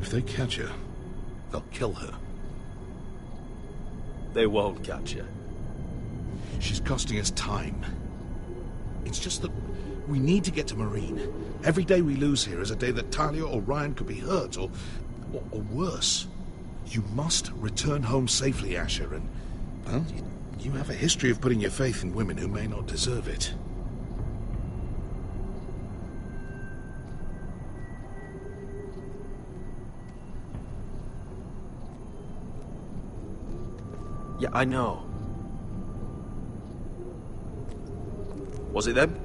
If they catch her, they'll kill her. They won't catch her. She's costing us time. It's just that we need to get to Marine. Every day we lose here is a day that Talia or Ryan could be hurt, or worse. You must return home safely, Asher, and, well, you have a history of putting your faith in women who may not deserve it. Yeah, I know. Was it them?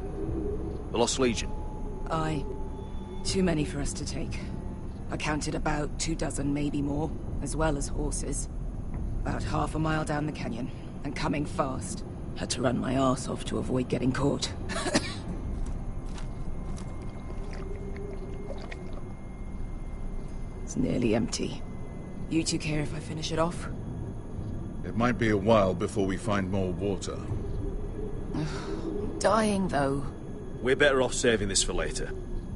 The Lost Legion? Aye. Too many for us to take. I counted about 24, maybe more, as well as horses. About half a mile down the canyon, and coming fast. Had to run my arse off to avoid getting caught. It's nearly empty. You two care if I finish it off? It might be a while before we find more water. Dying, though. We're better off saving this for later.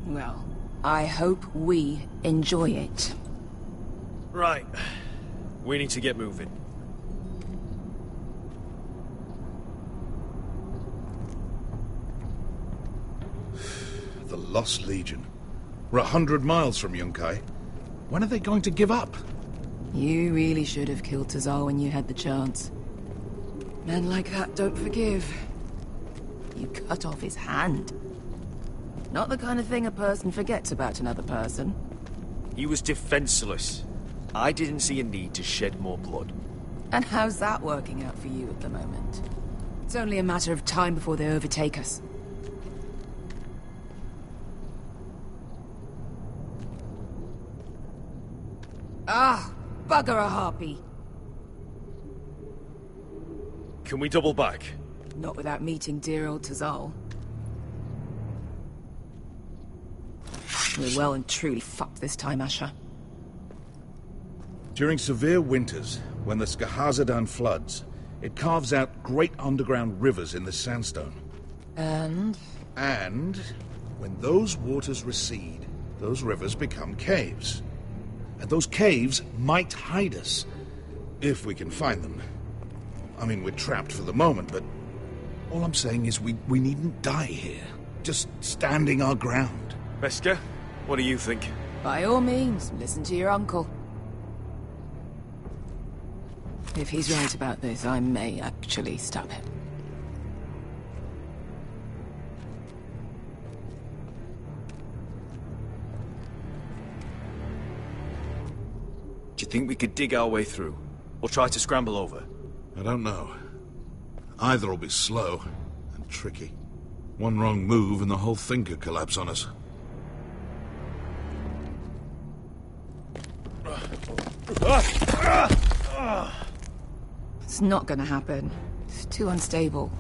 Well, I hope we enjoy it. Right. We need to get moving. The Lost Legion. We're 100 miles from Yunkai. When are they going to give up? You really should have killed Tazal when you had the chance. Men like that don't forgive. You cut off his hand. Not the kind of thing a person forgets about another person. He was defenseless. I didn't see a need to shed more blood. And how's that working out for you at the moment? It's only a matter of time before they overtake us. Ah, bugger a harpy. Can we double back? Not without meeting dear old Tazal. We're well and truly fucked this time, Asher. During severe winters, when the Skahazadan floods, it carves out great underground rivers in the sandstone. And when those waters recede, those rivers become caves. And those caves might hide us, if we can find them. I mean, we're trapped for the moment, but all I'm saying is we needn't die here. Just standing our ground. Beskha, what do you think? by all means, listen to your uncle. If he's right about this, I may actually stop it. Do you think we could dig our way through? Or try to scramble over? I don't know. Either will be slow and tricky. One wrong move and the whole thing could collapse on us. It's not gonna happen. It's too unstable.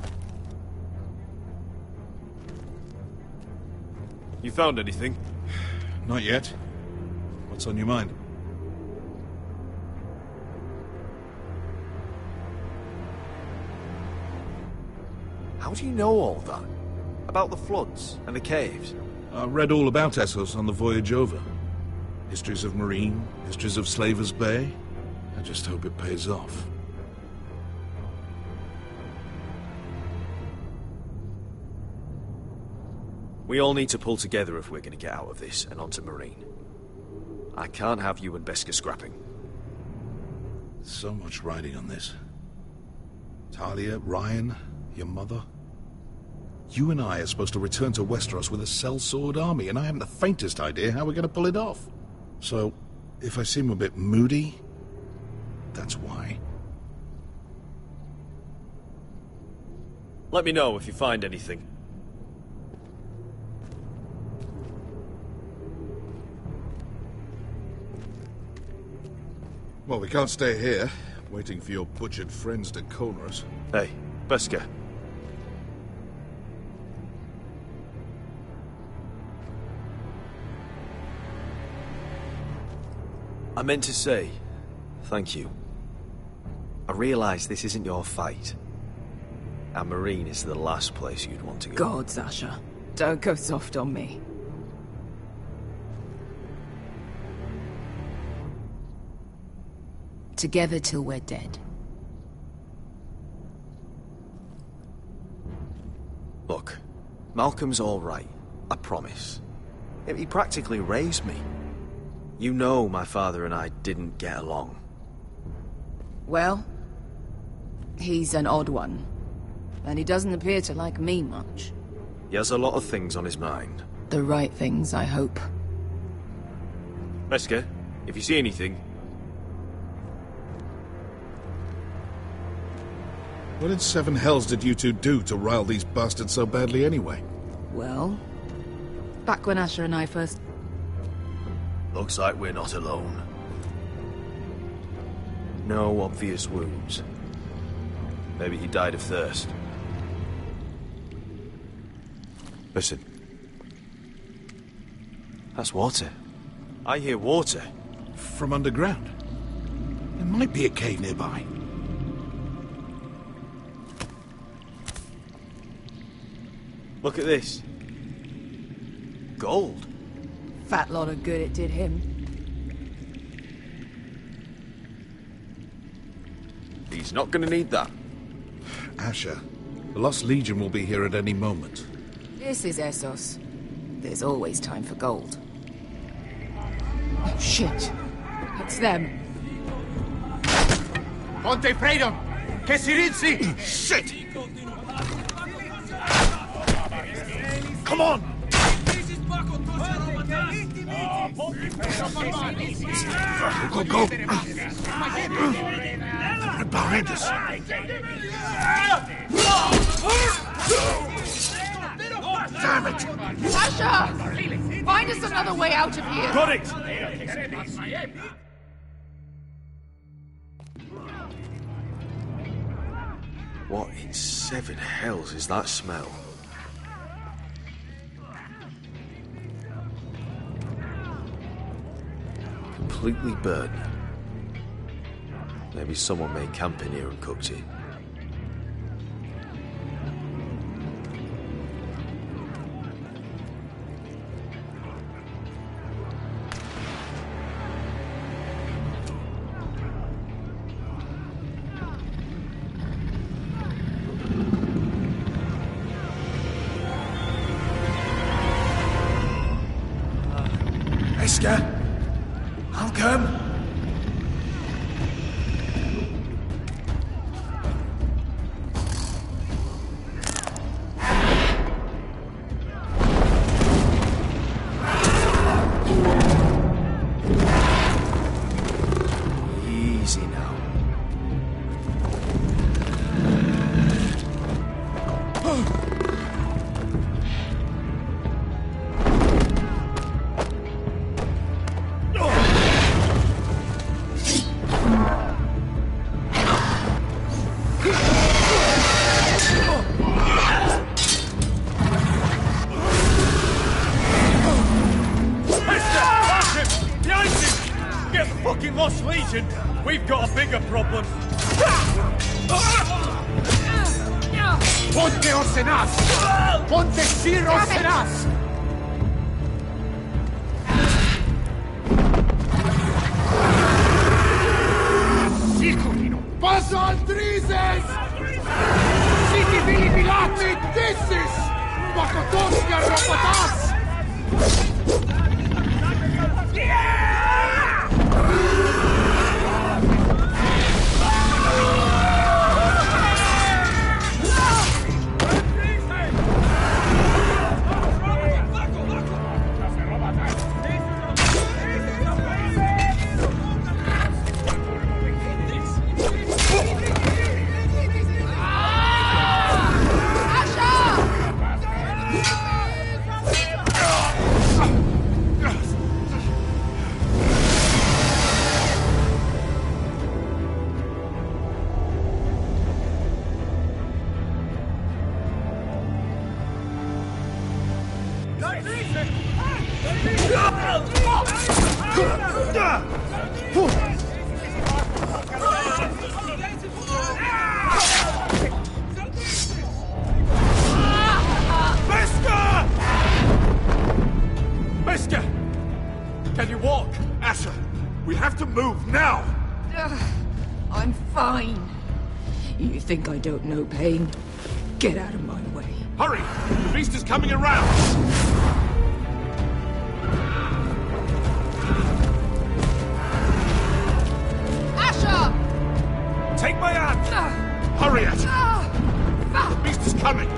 You found anything? Not yet. What's on your mind? How do you know all that? About the floods and the caves? I read all about Essos on the voyage over. Histories of Marine, histories of Slaver's Bay. I just hope it pays off. We all need to pull together if we're going to get out of this and onto Marine. I can't have you and Beskha scrapping. So much riding on this. Talia, Ryan, your mother. You and I are supposed to return to Westeros with a sellsword army, and I haven't the faintest idea how we're going to pull it off. So, if I seem a bit moody, that's why. Let me know if you find anything. Well, we can't stay here, waiting for your butchered friends to corner us. Hey, Beskha. I meant to say, thank you. I realize this isn't your fight. And Marine is the last place you'd want to go. God, Sasha, don't go soft on me. Together till we're dead. Look, Malcolm's all right. I promise. He practically raised me. You know my father and I didn't get along. Well, he's an odd one. And he doesn't appear to like me much. He has a lot of things on his mind. The right things, I hope. Wesker, if you see anything... What in seven hells did you two do to rile these bastards so badly anyway? Well, back when Asher and I first... Looks like we're not alone. No obvious wounds. Maybe he died of thirst. Listen. That's water. I hear water. From underground. There might be a cave nearby. Look at this. Gold. Fat lot of good it did him. He's not gonna need that. Asher, the Lost Legion will be here at any moment. This is Essos. There's always time for gold. Oh, shit. It's them. Ponte freedom! Che si rizzi! Shit! Come on! Go, go! Right behind us! Damn it! Asher! Find us another way out of here! Got it! What in seven hells is that smell? Completely burnt. Maybe someone made camp in here and cooked it. Wesker! Malcolm! Easy now. Lost Legion, we've got a bigger problem. Ponte Orsenas! Ponte Sir Orsenas! Sikurino! Paso Altrises! Siti Vilibilati Dissis! Pakotoska Ropatas! Can you walk? Asher, we have to move now! I'm fine. You think I don't know pain? Get out of my way. Hurry! The beast is coming around! Asher! Take my hand! Hurry it! The beast is coming!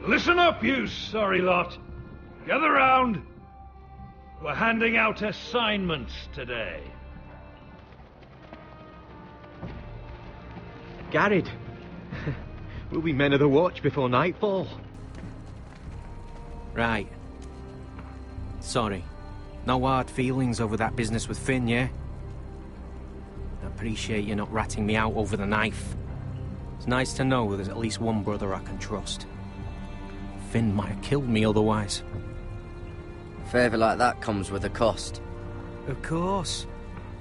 Listen up, you sorry lot. Gather round. We're handing out assignments today. Garrett, we'll be men of the watch before nightfall. Right. Sorry. No hard feelings over that business with Finn, yeah? I appreciate you not ratting me out over the knife. It's nice to know there's at least one brother I can trust. Finn might have killed me otherwise. A favour like that comes with a cost. Of course.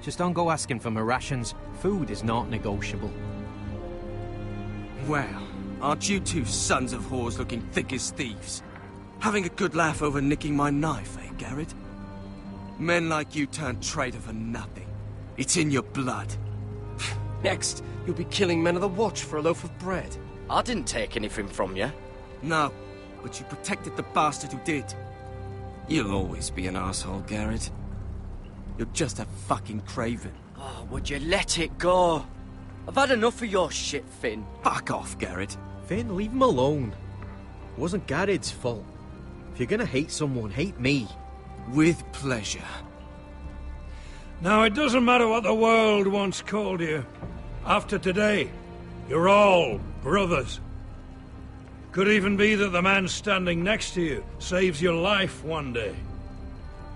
Just don't go asking for my rations. Food is not negotiable. Well, aren't you two sons of whores looking thick as thieves? Having a good laugh over nicking my knife, eh, Garrett? Men like you turn traitor for nothing. It's in your blood. Next, you'll be killing men of the watch for a loaf of bread. I didn't take anything from you. No, but you protected the bastard who did. You'll always be an asshole, Garrett. You're just a fucking craven. Oh, would you let it go? I've had enough of your shit, Finn. Fuck off, Garrett. Finn, leave him alone. It wasn't Garrett's fault. If you're gonna hate someone, hate me. With pleasure. Now, it doesn't matter what the world once called you. After today, you're all brothers. Could even be that the man standing next to you saves your life one day.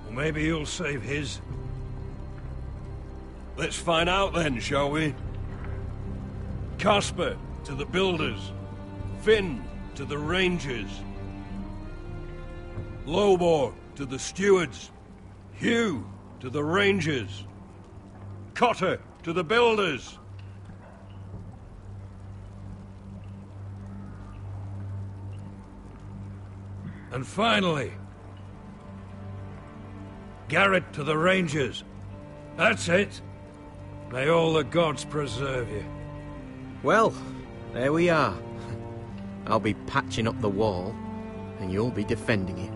Or maybe you'll save his. Let's find out then, shall we? Casper to the builders. Finn to the rangers. Lobor to the stewards. Hugh to the rangers. Cotter to the builders. And finally, Garrett to the rangers. That's it. May all the gods preserve you. Well, there we are. I'll be patching up the wall, and you'll be defending it.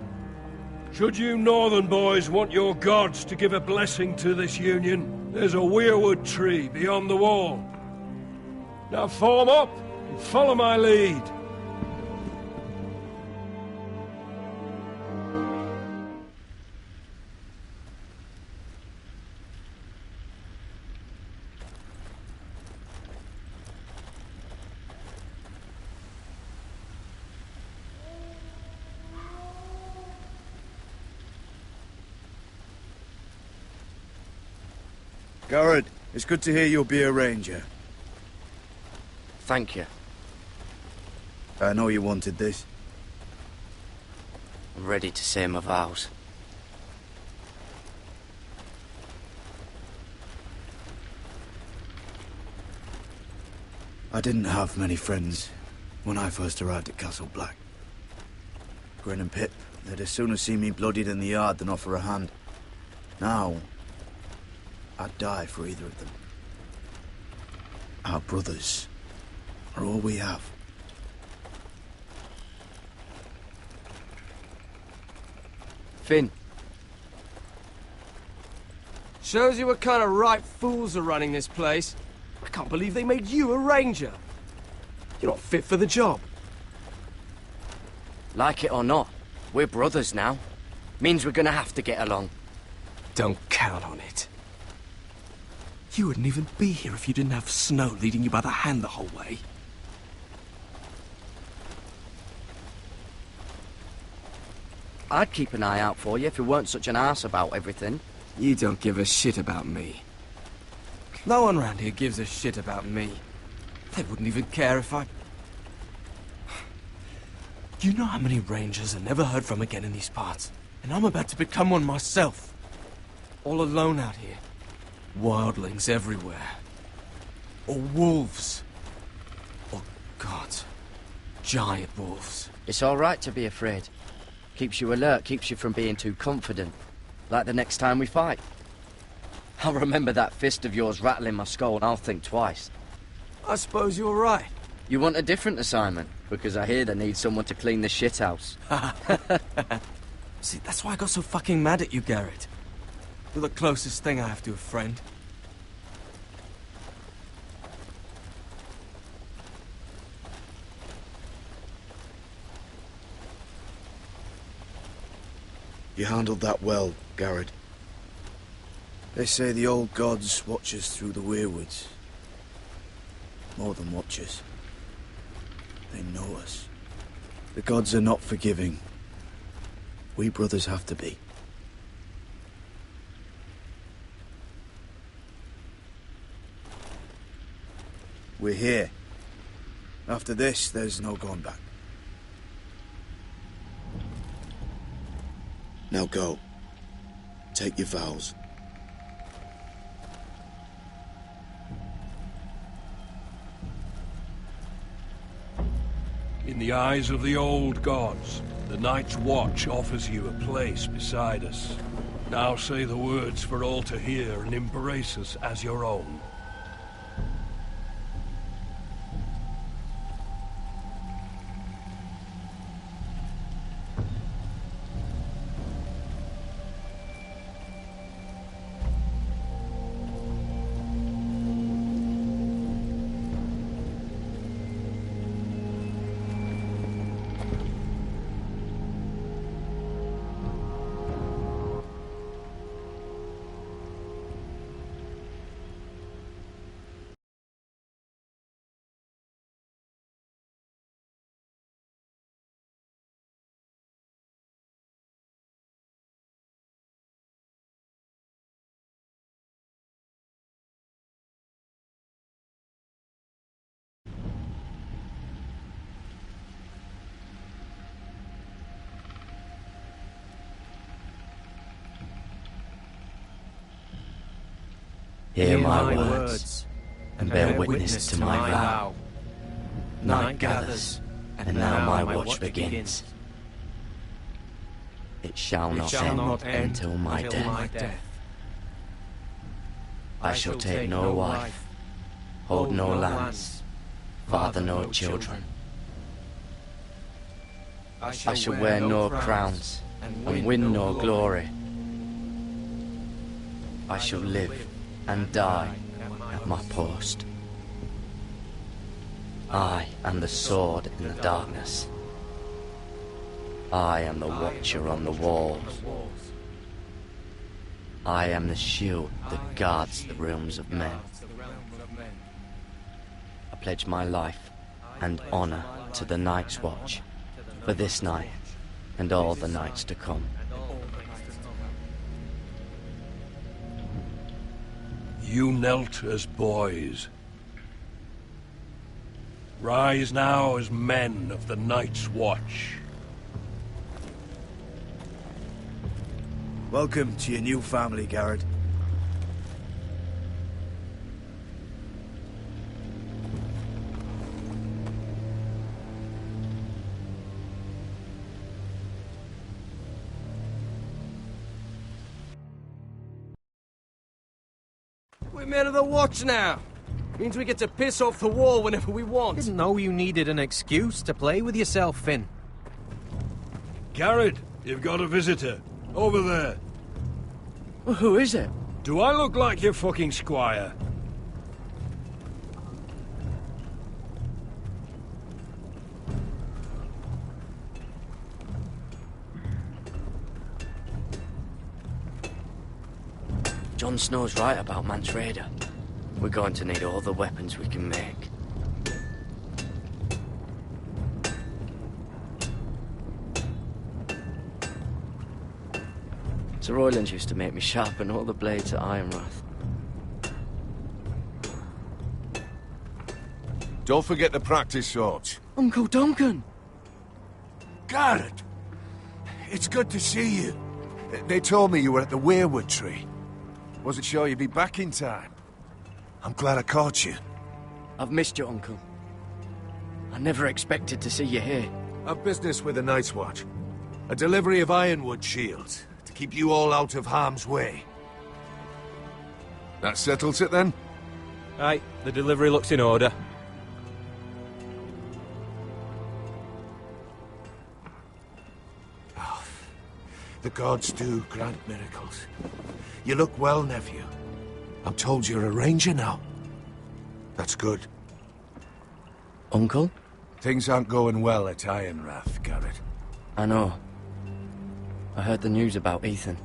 Should you northern boys want your gods to give a blessing to this union, there's a weirwood tree beyond the wall. Now form up and follow my lead. Garrett, it's good to hear you'll be a ranger. Thank you. I know you wanted this. I'm ready to say my vows. I didn't have many friends when I first arrived at Castle Black. Grin and Pip, they'd as soon have seen me bloodied in the yard than offer a hand. Now, I'd die for either of them. Our brothers are all we have. Finn. Shows you what kind of ripe fools are running this place. I can't believe they made you a ranger. You're not fit for the job. Like it or not, we're brothers now. Means we're gonna have to get along. Don't count on it. You wouldn't even be here if you didn't have Snow leading you by the hand the whole way. I'd keep an eye out for you if you weren't such an arse about everything. You don't give a shit about me. No one round here gives a shit about me. They wouldn't even care if I... You know how many rangers are never heard from again in these parts? And I'm about to become one myself. All alone out here. Wildlings everywhere. Or wolves. Oh, God. Giant wolves. It's all right to be afraid. Keeps you alert, keeps you from being too confident. Like the next time we fight. I'll remember that fist of yours rattling my skull and I'll think twice. I suppose you're right. You want a different assignment? Because I hear they need someone to clean the shithouse. See, that's why I got so fucking mad at you, Garrett. You're the closest thing I have to a friend. You handled that well, Garrett. They say the old gods watch us through the weirwoods. More than watch us. They know us. The gods are not forgiving. We brothers have to be. We're here. After this, there's no going back. Now go. Take your vows. In the eyes of the old gods, the Night's Watch offers you a place beside us. Now say the words for all to hear and embrace us as your own. Hear my words, and bear witness to my vow. Night gathers, and now my watch begins. It shall not end until my death. I shall take no wife, hold no lands, father no children. I shall wear no crowns, and win no glory. I shall live and die at my post. I am the sword in the darkness. I am the watcher on the walls. I am the shield that guards the realms of men. I pledge my life and honor to the Night's Watch for this night and all the nights to come. You knelt as boys. Rise now as men of the Night's Watch. Welcome to your new family, Garrett. We're men of the Watch now. Means we get to piss off the wall whenever we want. Didn't know you needed an excuse to play with yourself, Finn. Garrett, you've got a visitor. Over there. Well, who is it? Do I look like your fucking squire? Jon Snow's right about Mance Rayder. We're going to need all the weapons we can make. Sir Royland used to make me sharpen all the blades at Ironrath. Don't forget the practice swords. Uncle Duncan! Garrett! It's good to see you. They told me you were at the weirwood tree. Wasn't sure you'd be back in time. I'm glad I caught you. I've missed you, Uncle. I never expected to see you here. I've business with the Night's Watch. A delivery of ironwood shields, to keep you all out of harm's way. That settles it, then? Aye, the delivery looks in order. Oh, the gods do grant miracles. You look well, nephew. I'm told you're a ranger now. That's good. Uncle? Things aren't going well at Ironrath, Garrett. I know. I heard the news about Ethan.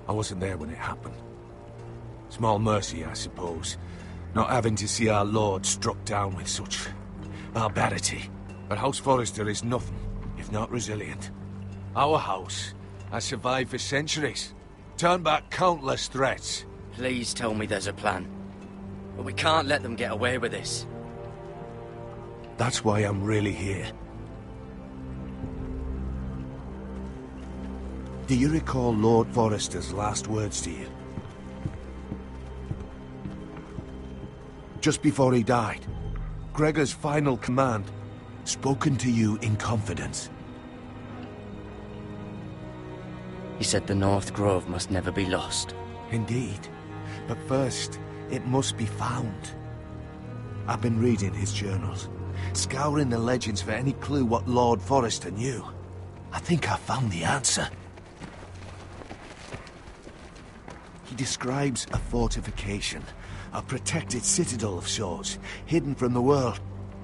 I wasn't there when it happened. Small mercy, I suppose, not having to see our lord struck down with such barbarity. But House Forrester is nothing if not resilient. Our house has survived for centuries, turned back countless threats. Please tell me there's a plan. But we can't let them get away with this. That's why I'm really here. Do you recall Lord Forrester's last words to you? Just before he died, Gregor's final command, spoken to you in confidence. He said the North Grove must never be lost. Indeed. But first, it must be found. I've been reading his journals, scouring the legends for any clue what Lord Forrester knew. I think I found the answer. He describes a fortification, a protected citadel of sorts, hidden from the world,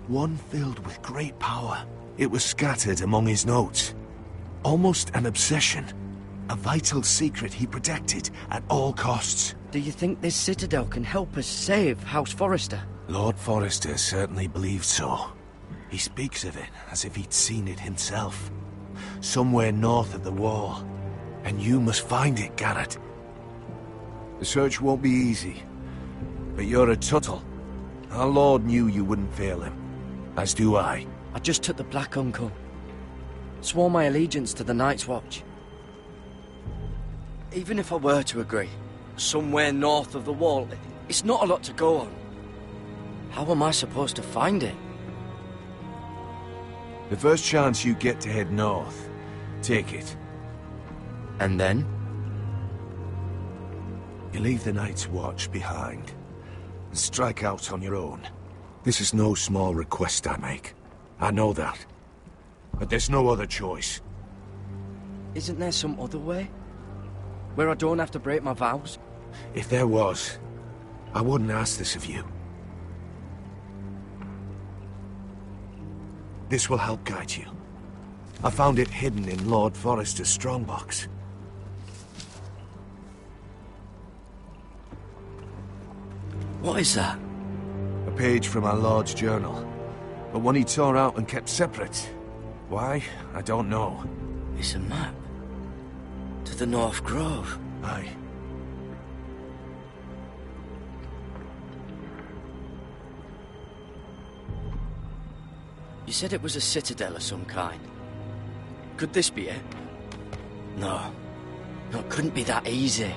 one filled with great power. It was scattered among his notes. Almost an obsession. A vital secret he protected at all costs. Do you think this citadel can help us save House Forrester? Lord Forrester certainly believed so. He speaks of it as if he'd seen it himself. Somewhere north of the wall. And you must find it, Garrett. The search won't be easy. But you're a Tuttle. Our Lord knew you wouldn't fail him. As do I. I just took the Black Uncle. Swore my allegiance to the Night's Watch. Even if I were to agree, somewhere north of the wall, it's not a lot to go on. How am I supposed to find it? The first chance you get to head north, take it. And then? You leave the Night's Watch behind, and strike out on your own. This is no small request I make. I know that. But there's no other choice. Isn't there some other way? Where I don't have to break my vows? If there was, I wouldn't ask this of you. This will help guide you. I found it hidden in Lord Forrester's strongbox. What is that? A page from our Lord's journal. But one he tore out and kept separate. Why? I don't know. It's a map. To the North Grove. Aye. said it was a citadel of some kind. Could this be it? No. No, it couldn't be that easy.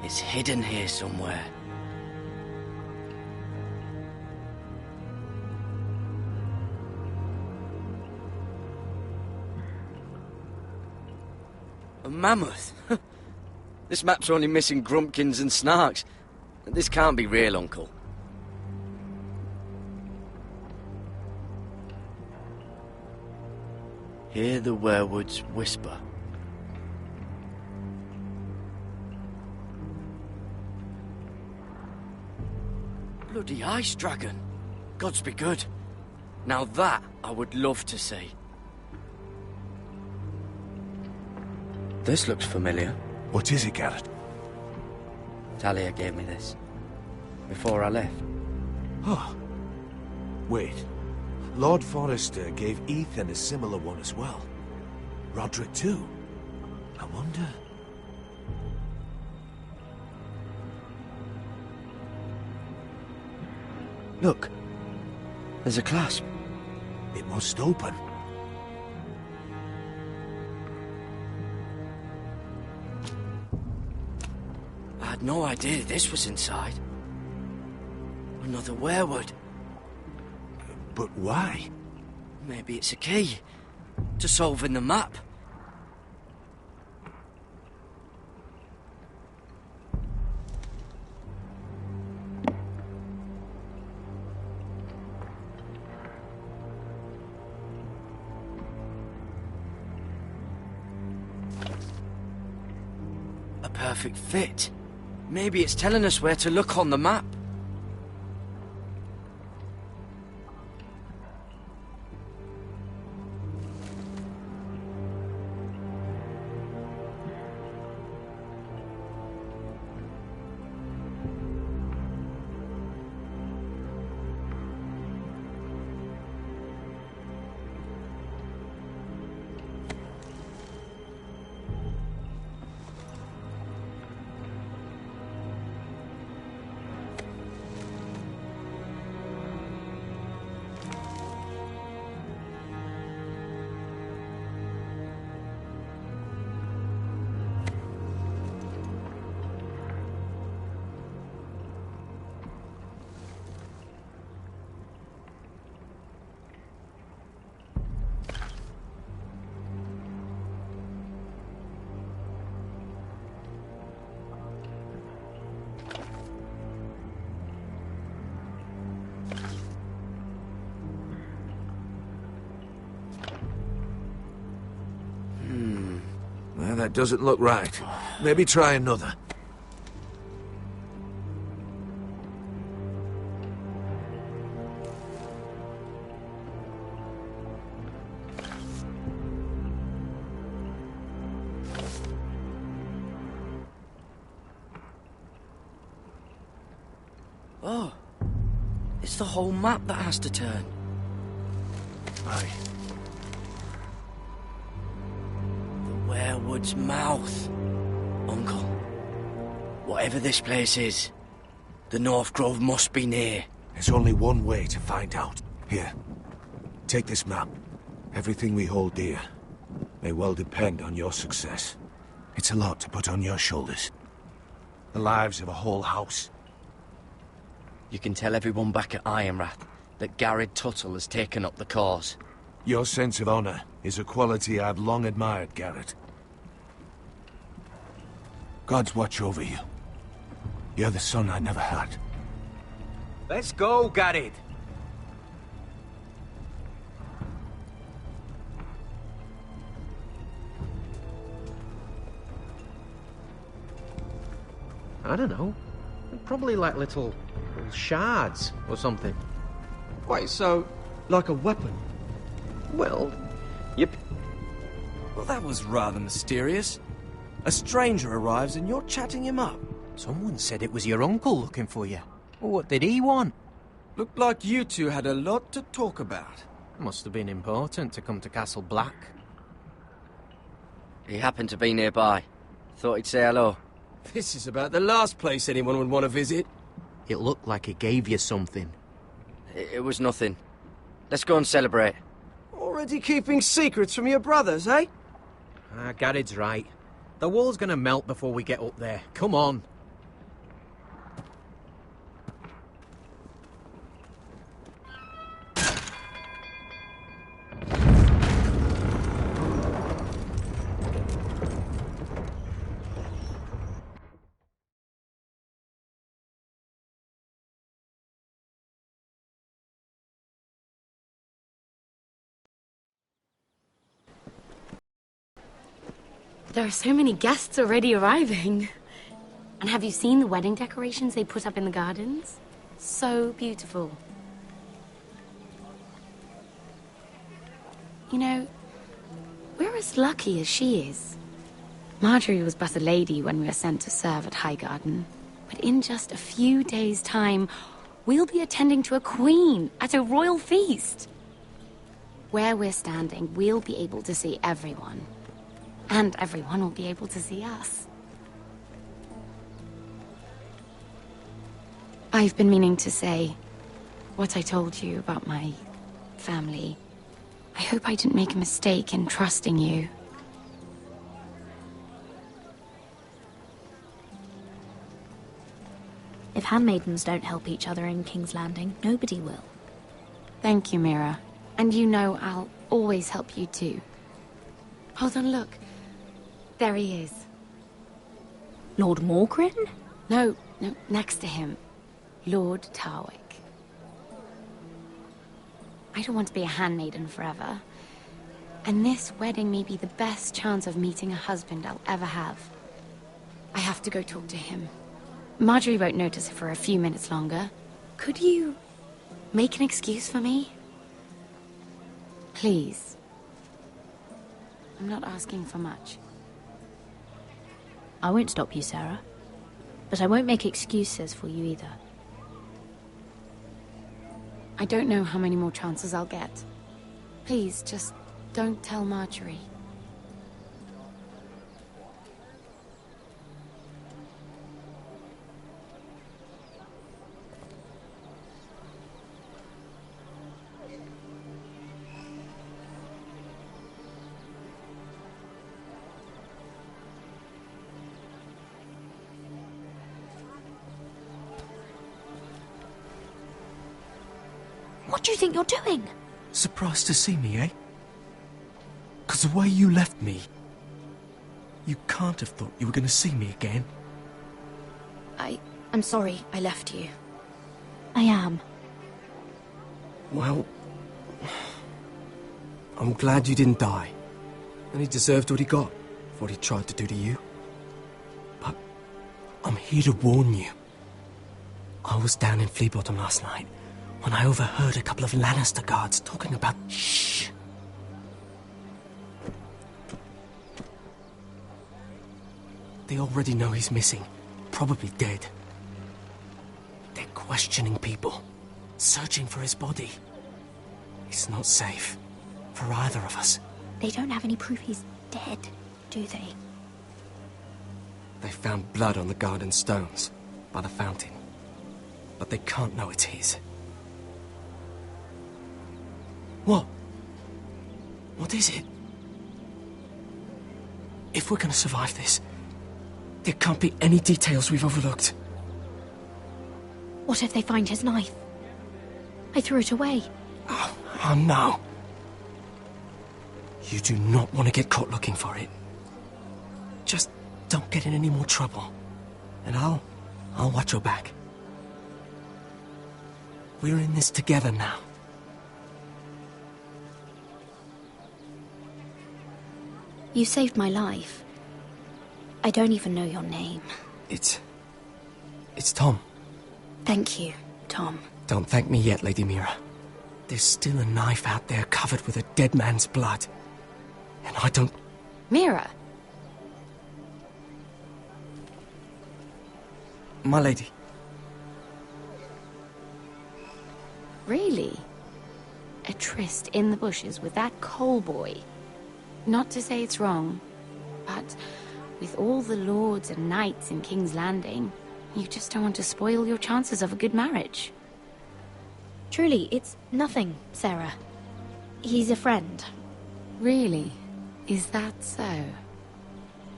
It's hidden here somewhere. A mammoth? This map's only missing grumpkins and snarks. This can't be real, Uncle. Hear the werewoods whisper. Bloody ice dragon. Gods be good. Now that I would love to see. This looks familiar. What is it, Garrett? Talia gave me this. Before I left. Oh. Wait. Lord Forrester gave Ethan a similar one as well. Roderick too. I wonder... Look. There's a clasp. It must open. I had no idea this was inside. Another werewood. But why? Maybe it's a key to solving the map. A perfect fit. Maybe it's telling us where to look on the map. Well, that doesn't look right. Maybe try another. Oh, it's the whole map that has to turn. Aye. The werewood's mouth. Uncle, whatever this place is, the North Grove must be near. There's only one way to find out. Here, take this map. Everything we hold dear may well depend on your success. It's a lot to put on your shoulders. The lives of a whole house. You can tell everyone back at Ironrath that Garrett Tuttle has taken up the cause. Your sense of honor is a quality I've long admired, Garrett. God's watch over you. You're the son I never had. Let's go, Garrett. I don't know. Probably like little shards or something. Wait, so, like a weapon? Well, yep. Well, that was rather mysterious. A stranger arrives and you're chatting him up. Someone said it was your uncle looking for you. Well, what did he want? Looked like you two had a lot to talk about. Must have been important to come to Castle Black. He happened to be nearby. Thought he'd say hello. This is about the last place anyone would want to visit. It looked like he gave you something. It was nothing. Let's go and celebrate. Already keeping secrets from your brothers, eh? Garrett's right. The wall's gonna melt before we get up there. Come on. There are so many guests already arriving. And have you seen the wedding decorations they put up in the gardens? So beautiful. You know, we're as lucky as she is. Marjorie was but a lady when we were sent to serve at Highgarden. But in just a few days' time, we'll be attending to a queen at a royal feast. Where we're standing, we'll be able to see everyone. And everyone will be able to see us. I've been meaning to say what I told you about my family. I hope I didn't make a mistake in trusting you. If handmaidens don't help each other in King's Landing, nobody will. Thank you, Mira. And you know I'll always help you too. Hold on, look. There he is. Lord Morgrin? No, next to him. Lord Tarwick. I don't want to be a handmaiden forever. And this wedding may be the best chance of meeting a husband I'll ever have. I have to go talk to him. Marjorie won't notice it for a few minutes longer. Could you make an excuse for me? Please. I'm not asking for much. I won't stop you, Sarah. But I won't make excuses for you either. I don't know how many more chances I'll get. Please, just don't tell Marjorie. What do you think you're doing? Surprised to see me, eh? 'Cause the way you left me, you can't have thought you were going to see me again. I'm sorry I left you. I am. Well, I'm glad you didn't die. And he deserved what he got for what he tried to do to you. But I'm here to warn you. I was down in Fleabottom last night when I overheard a couple of Lannister guards talking about... Shh! They already know he's missing. Probably dead. They're questioning people. Searching for his body. It's not safe. For either of us. They don't have any proof he's dead, do they? They found blood on the garden stones. By the fountain. But they can't know it's his. What? What is it? If we're gonna survive this, there can't be any details we've overlooked. What if they find his knife? I threw it away. Oh no. You do not want to get caught looking for it. Just don't get in any more trouble. And I'll watch your back. We're in this together now. You saved my life. I don't even know your name. It's Tom. Thank you, Tom. Don't thank me yet, Lady Mira. There's still a knife out there covered with a dead man's blood. And I don't... Mira! My lady. Really? A tryst in the bushes with that coal boy? Not to say it's wrong, but with all the lords and knights in King's Landing, you just don't want to spoil your chances of a good marriage. Truly, it's nothing, Sarah. He's a friend. Really? Is that so?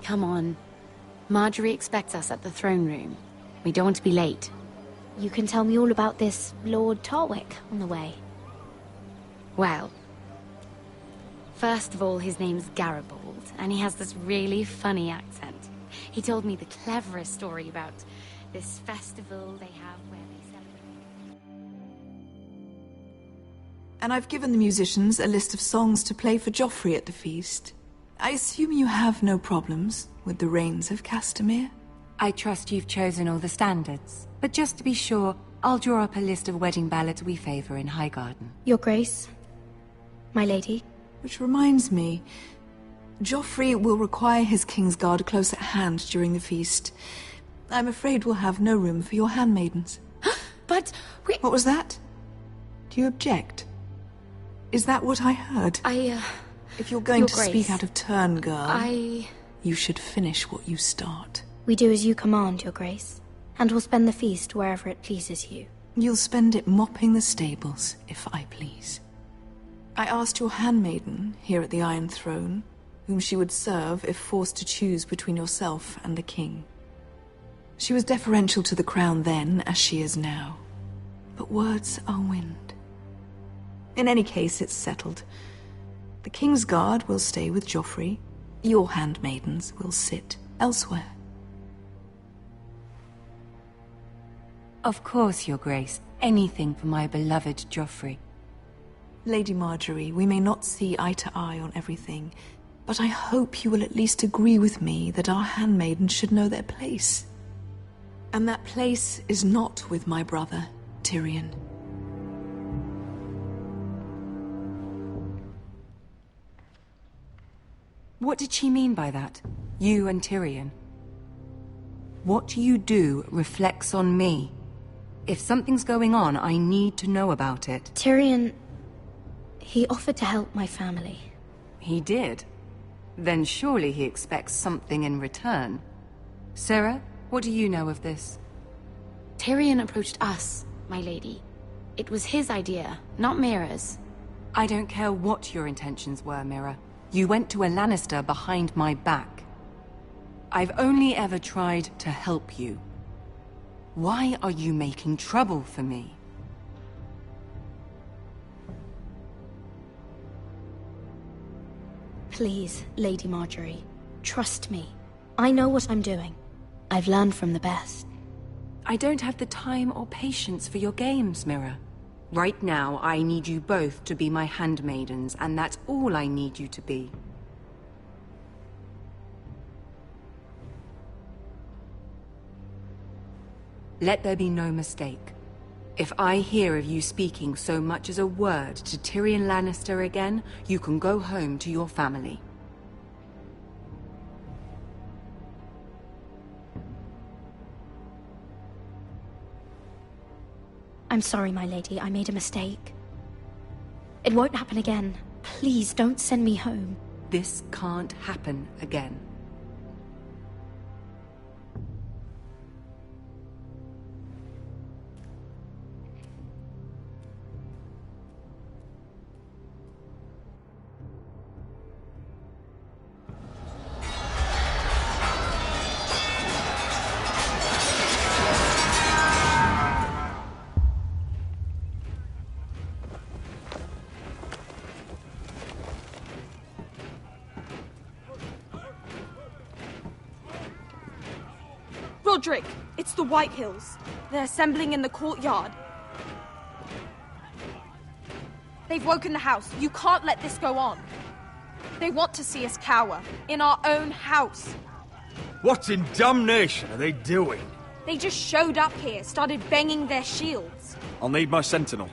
Come on. Marjorie expects us at the throne room. We don't want to be late. You can tell me all about this Lord Tarwick on the way. Well, first of all, his name's Garibald, and he has this really funny accent. He told me the cleverest story about this festival they have where they celebrate. And I've given the musicians a list of songs to play for Joffrey at the feast. I assume you have no problems with the Rains of Castamere? I trust you've chosen all the standards. But just to be sure, I'll draw up a list of wedding ballads we favor in Highgarden. Your Grace, my lady. Which reminds me, Joffrey will require his Kingsguard close at hand during the feast. I'm afraid we'll have no room for your handmaidens. But we... What was that? Do you object? Is that what I heard? If you're going to speak out of turn, girl, you should finish what you start. We do as you command, Your Grace, and we'll spend the feast wherever it pleases you. You'll spend it mopping the stables, if I please. I asked your handmaiden, here at the Iron Throne, whom she would serve if forced to choose between yourself and the king. She was deferential to the crown then, as she is now. But words are wind. In any case, it's settled. The Kingsguard will stay with Joffrey. Your handmaidens will sit elsewhere. Of course, Your Grace. Anything for my beloved Joffrey. Lady Marjorie, we may not see eye to eye on everything, but I hope you will at least agree with me that our handmaidens should know their place. And that place is not with my brother, Tyrion. What did she mean by that? You and Tyrion? What you do reflects on me. If something's going on, I need to know about it. Tyrion... he offered to help my family. He did? Then surely he expects something in return. Sarah, what do you know of this? Tyrion approached us, my lady. It was his idea, not Mira's. I don't care what your intentions were, Mira. You went to a Lannister behind my back. I've only ever tried to help you. Why are you making trouble for me? Please, Lady Marjorie, trust me. I know what I'm doing. I've learned from the best. I don't have the time or patience for your games, Mira. Right now, I need you both to be my handmaidens, and that's all I need you to be. Let there be no mistake. If I hear of you speaking so much as a word to Tyrion Lannister again, you can go home to your family. I'm sorry, my lady. I made a mistake. It won't happen again. Please, don't send me home. This can't happen again. Roderick, it's the Whitehills. They're assembling in the courtyard. They've woken the house. You can't let this go on. They want to see us cower. In our own house. What in damnation are they doing? They just showed up here, started banging their shields. I'll need my sentinel.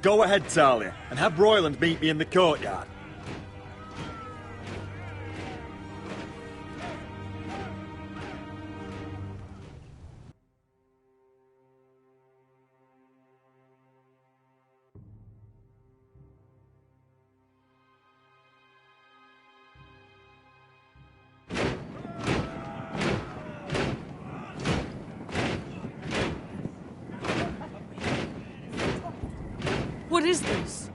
Go ahead, Talia, and have Royland meet me in the courtyard. What is this?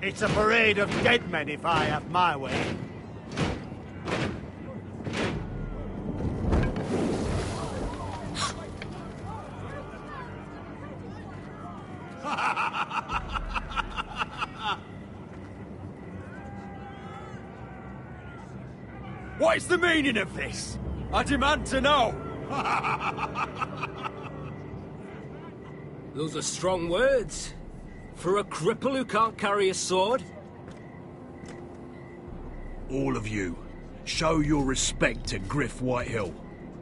It's a parade of dead men if I have my way. What is the meaning of this? I demand to know! Those are strong words. For a cripple who can't carry a sword? All of you, show your respect to Griff Whitehill,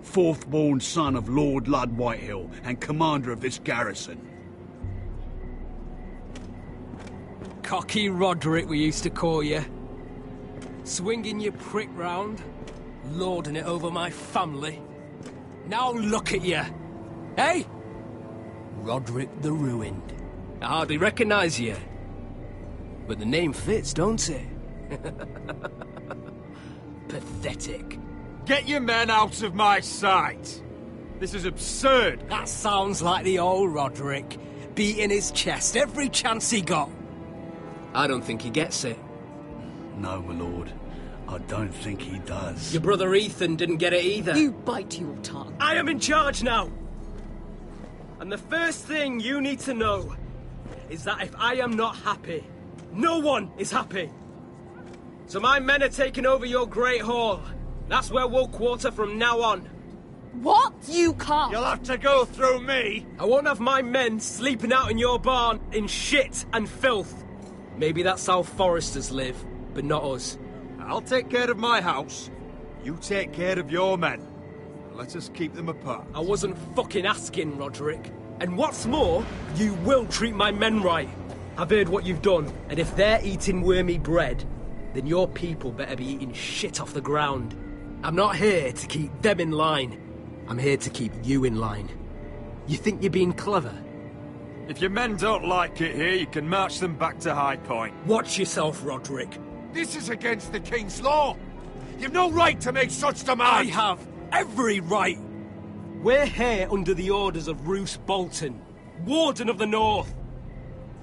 fourth-born son of Lord Lud Whitehill and commander of this garrison. Cocky Roderick, we used to call you. Swinging your prick round, lording it over my family. Now look at you! Hey? Roderick the Ruined. I hardly recognise you. But the name fits, don't it? Pathetic. Get your men out of my sight! This is absurd! That sounds like the old Roderick, beating his chest every chance he got. I don't think he gets it. No, my lord. I don't think he does. Your brother Ethan didn't get it either. You bite your tongue. I am in charge now! And the first thing you need to know is that if I am not happy, no one is happy. So my men are taking over your Great Hall. That's where we'll quarter from now on. What? You can't. You'll have to go through me. I won't have my men sleeping out in your barn in shit and filth. Maybe that's how foresters live, but not us. I'll take care of my house. You take care of your men. Let us keep them apart. I wasn't fucking asking, Roderick. And what's more, you will treat my men right. I've heard what you've done, and if they're eating wormy bread, then your people better be eating shit off the ground. I'm not here to keep them in line. I'm here to keep you in line. You think you're being clever? If your men don't like it here, you can march them back to High Point. Watch yourself, Roderick. This is against the King's law. You've no right to make such demands. I have every right. We're here under the orders of Roose Bolton, Warden of the North.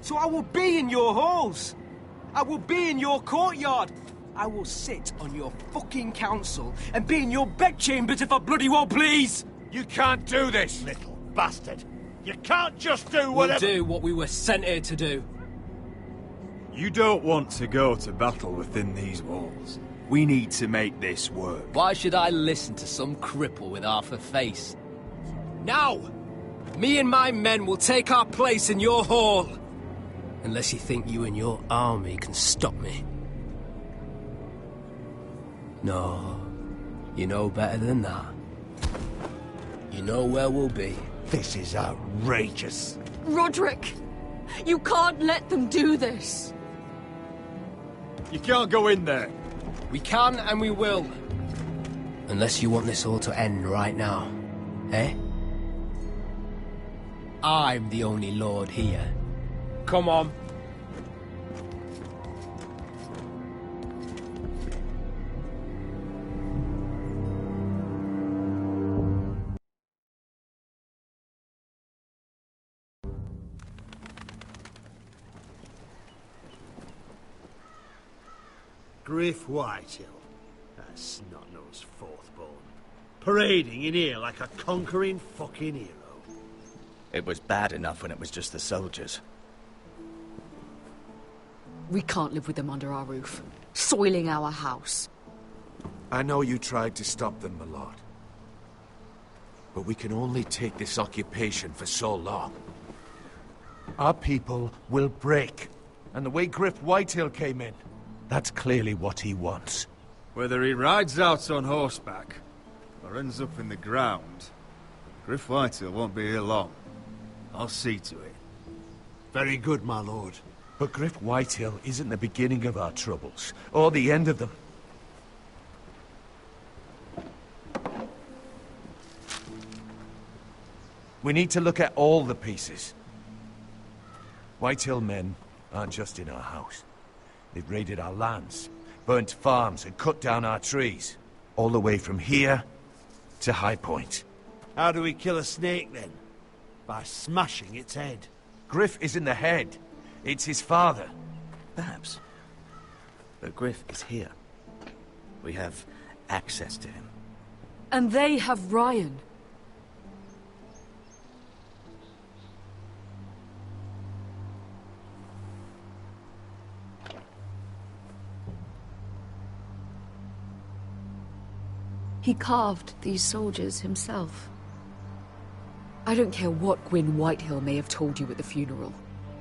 So I will be in your halls. I will be in your courtyard. I will sit on your fucking council and be in your bedchambers if I bloody well please. You can't do this, Little bastard. You can't just do whatever... We'll do what we were sent here to do. You don't want to go to battle within these walls. We need to make this work. Why should I listen to some cripple with half a face? Now! Me and my men will take our place in your hall. Unless you think you and your army can stop me. No, you know better than that. You know where we'll be. This is outrageous. Roderick, you can't let them do this. You can't go in there. We can and we will. Unless you want this all to end right now. Eh? I'm the only lord here. Come on. Griff Whitehill. That snot-nosed fourth-born. Parading in here like a conquering fucking hero. It was bad enough when it was just the soldiers. We can't live with them under our roof, soiling our house. I know you tried to stop them, my lord. But we can only take this occupation for so long. Our people will break. And the way Griff Whitehill came in, that's clearly what he wants. Whether he rides out on horseback or ends up in the ground, Griff Whitehill won't be here long. I'll see to it. Very good, my lord. But Griff Whitehill isn't the beginning of our troubles, or the end of them. We need to look at all the pieces. Whitehill men aren't just in our house. They've raided our lands, burnt farms and cut down our trees. All the way from here to High Point. How do we kill a snake, then? By smashing its head. Griff isn't the head. It's his father. Perhaps. But Griff is here. We have access to him. And they have Ryan. He carved these soldiers himself. I don't care what Gwyn Whitehill may have told you at the funeral.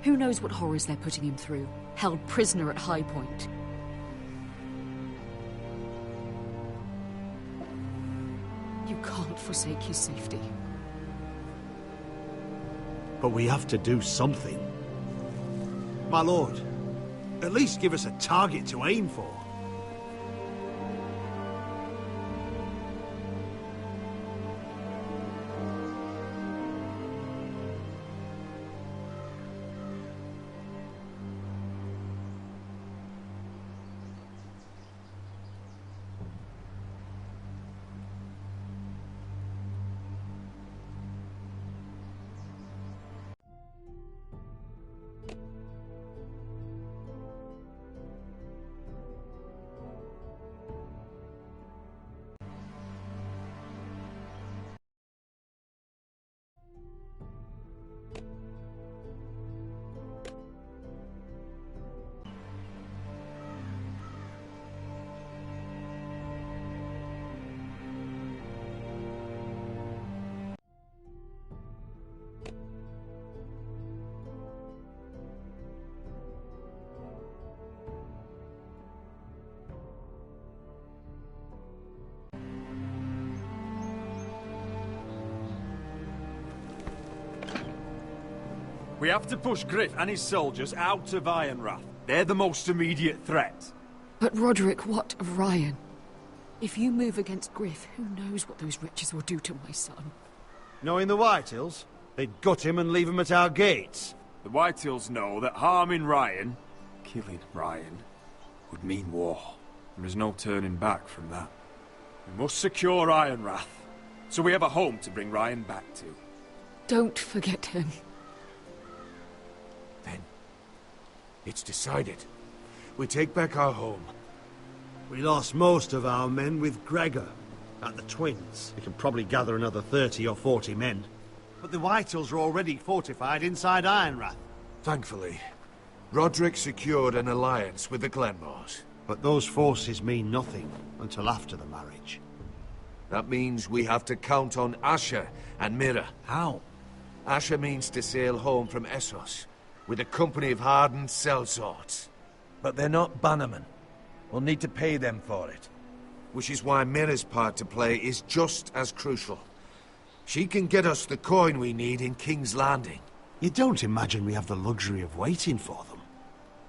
Who knows what horrors they're putting him through, held prisoner at High Point. You can't forsake his safety. But we have to do something. My lord, at least give us a target to aim for. We have to push Griff and his soldiers out of Ironrath. They're the most immediate threat. But Roderick, what of Ryan? If you move against Griff, who knows what those wretches will do to my son? Knowing the Whitehills, they'd gut him and leave him at our gates. The Whitehills know that harming Ryan, killing Ryan, would mean war. There is no turning back from that. We must secure Ironrath, so we have a home to bring Ryan back to. Don't forget him. It's decided. We take back our home. We lost most of our men with Gregor at the Twins. We can probably gather another 30 or 40 men. But the Whitehills are already fortified inside Ironrath. Thankfully, Roderick secured an alliance with the Glenmores. But those forces mean nothing until after the marriage. That means we have to count on Asher and Mira. How? Asher means to sail home from Essos with a company of hardened sellswords. But they're not bannermen. We'll need to pay them for it. Which is why Mira's part to play is just as crucial. She can get us the coin we need in King's Landing. You don't imagine we have the luxury of waiting for them?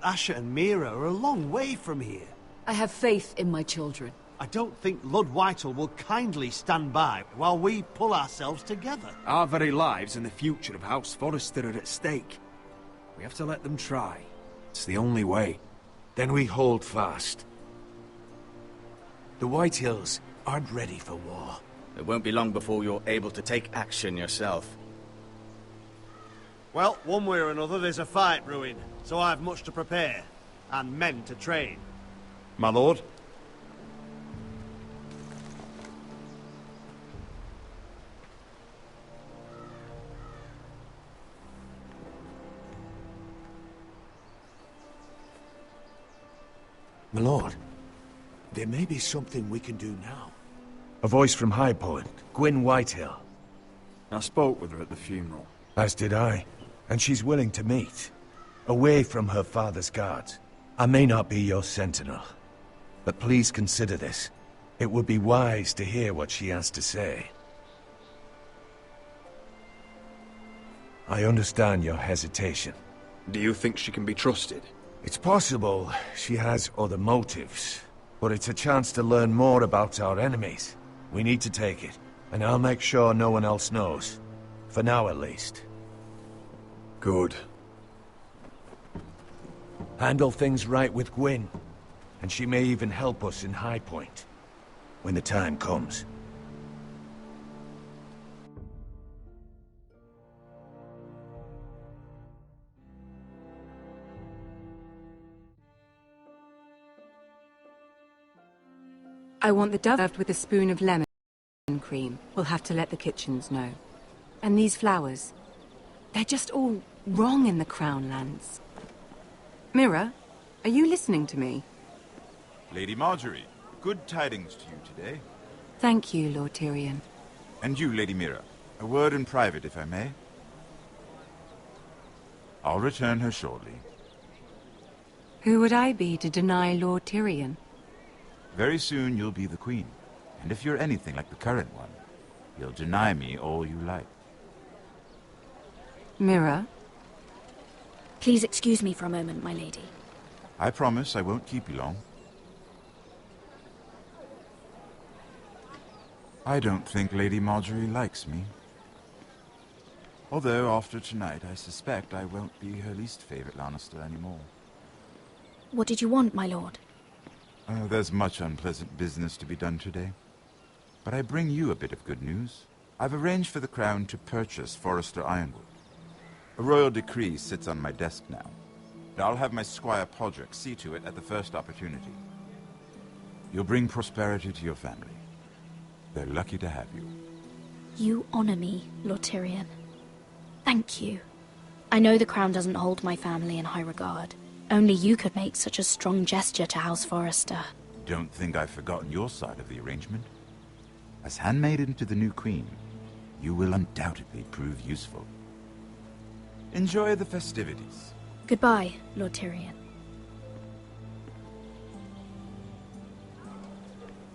Asher and Mira are a long way from here. I have faith in my children. I don't think Lord Whitehill will kindly stand by while we pull ourselves together. Our very lives and the future of House Forrester are at stake. We have to let them try. It's the only way. Then we hold fast. The Whitehills aren't ready for war. It won't be long before you're able to take action yourself. Well, one way or another there's a fight brewing, so I've much to prepare, and men to train. My lord? My lord, there may be something we can do now. A voice from High Point, Gwyn Whitehill. I spoke with her at the funeral. As did I. And she's willing to meet. Away from her father's guards. I may not be your sentinel. But please consider this. It would be wise to hear what she has to say. I understand your hesitation. Do you think she can be trusted? It's possible she has other motives, but it's a chance to learn more about our enemies. We need to take it, and I'll make sure no one else knows. For now, at least. Good. Handle things right with Gwyn, and she may even help us in High Point, when the time comes. I want the dove served with a spoon of lemon cream. We'll have to let the kitchens know. And these flowers. They're just all wrong in the Crown lands. Mira, are you listening to me? Lady Marjorie, good tidings to you today. Thank you, Lord Tyrion. And you, Lady Mira. A word in private, if I may. I'll return her shortly. Who would I be to deny Lord Tyrion? Very soon you'll be the queen. And if you're anything like the current one, you'll deny me all you like. Mira? Please excuse me for a moment, my lady. I promise I won't keep you long. I don't think Lady Marjorie likes me. Although, after tonight, I suspect I won't be her least favorite Lannister anymore. What did you want, my lord? There's much unpleasant business to be done today. But I bring you a bit of good news. I've arranged for the Crown to purchase Forrester Ironwood. A royal decree sits on my desk now. And I'll have my squire Podrick see to it at the first opportunity. You'll bring prosperity to your family. They're lucky to have you. You honor me, Lord Tyrion. Thank you. I know the Crown doesn't hold my family in high regard. Only you could make such a strong gesture to House Forrester. Don't think I've forgotten your side of the arrangement. As handmaiden to the new queen, you will undoubtedly prove useful. Enjoy the festivities. Goodbye, Lord Tyrion.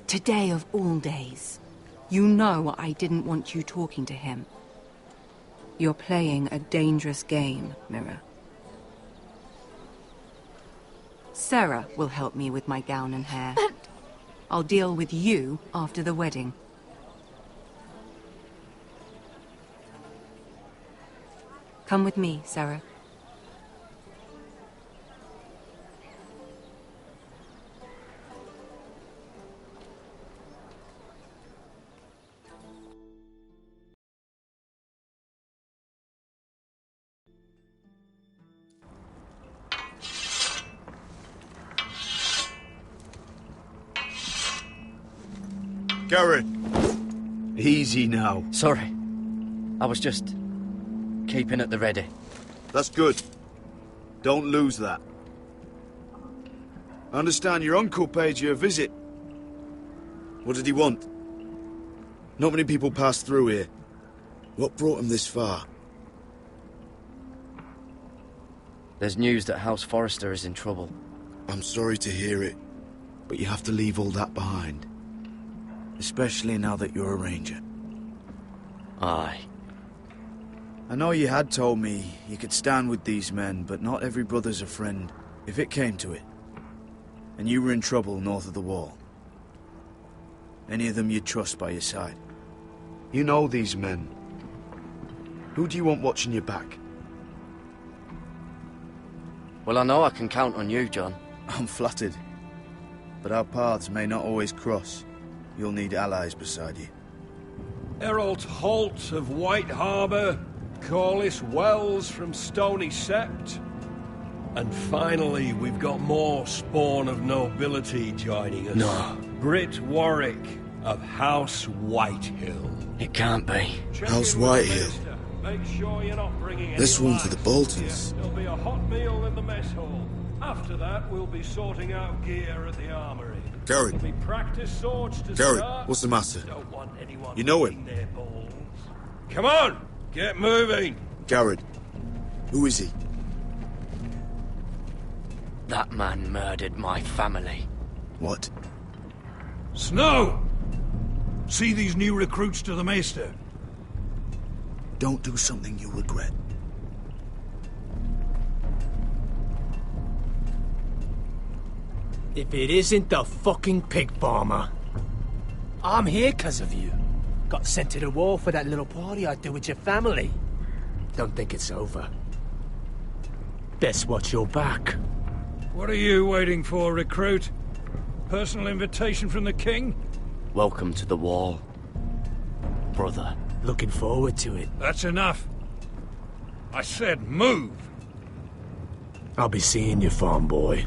Today of all days. You know I didn't want you talking to him. You're playing a dangerous game, Mira. Sarah will help me with my gown and hair. But... I'll deal with you after the wedding. Come with me, Sarah. Garrett! Easy now. Sorry. I was just keeping at the ready. That's good. Don't lose that. I understand your uncle paid you a visit. What did he want? Not many people pass through here. What brought him this far? There's news that House Forrester is in trouble. I'm sorry to hear it, but you have to leave all that behind. Especially now that you're a ranger. Aye. I know you had told me you could stand with these men, but not every brother's a friend, if it came to it. And you were in trouble north of the wall. Any of them you'd trust by your side. You know these men. Who do you want watching your back? Well, I know I can count on you, John. I'm flattered. But our paths may not always cross. You'll need allies beside you. Errol Holt of White Harbour, Corliss Wells from Stony Sept. And finally, we've got more spawn of nobility joining us. No. Britt Warwick of House Whitehill. It can't be. House Whitehill. Make sure you're not bringing This any one for the Boltons. There'll be a hot meal in the mess hall. After that, we'll be sorting out gear at the armory. Garrett. There'll be practice swords to Garrett, start. what's the matter? Don't want anyone You know him? licking their balls. Come on, get moving. Garrett. Who is he? That man murdered my family. What? Snow! See these new recruits to the Maester? Don't do something you'll regret. If it isn't the fucking pig farmer. I'm here 'cause of you. Got sent to the war for that little party I do with your family. Don't think it's over. Best watch your back. What are you waiting for, recruit? Personal invitation from the king? Welcome to the wall, brother. Looking forward to it. That's enough. I said move. I'll be seeing you, farm boy.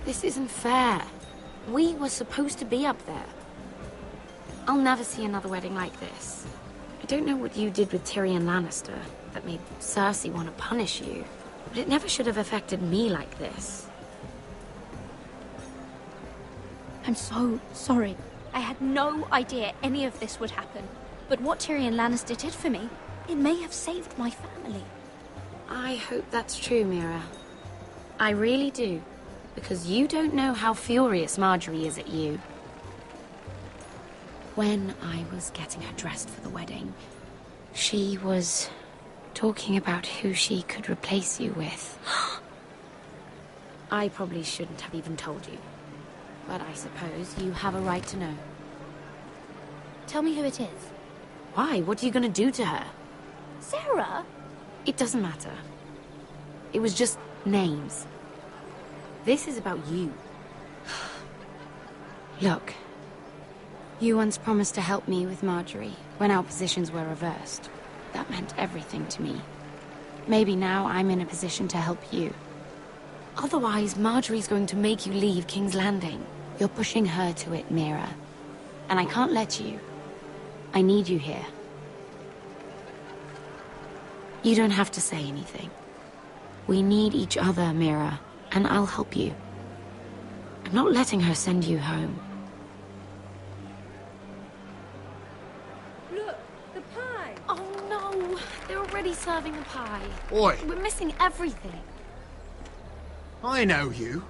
This isn't fair. We were supposed to be up there. I'll never see another wedding like this. I don't know what you did with Tyrion Lannister that made Cersei want to punish you, but it never should have affected me like this. I'm so sorry. I had no idea any of this would happen. But what Tyrion Lannister did for me, it may have saved my family. I hope that's true, Mira. I really do. Because you don't know how furious Marjorie is at you. When I was getting her dressed for the wedding, she was talking about who she could replace you with. I probably shouldn't have even told you. But I suppose you have a right to know. Tell me who it is. Why? What are you going to do to her? Sarah? It doesn't matter. It was just names. This is about you. Look. You once promised to help me with Marjorie when our positions were reversed. That meant everything to me. Maybe now I'm in a position to help you. Otherwise, Marjorie's going to make you leave King's Landing. You're pushing her to it, Mira. And I can't let you. I need you here. You don't have to say anything. We need each other, Mira, and I'll help you. I'm not letting her send you home. Look, the pie! Oh no! They're already serving the pie. Oi! We're missing everything. I know you.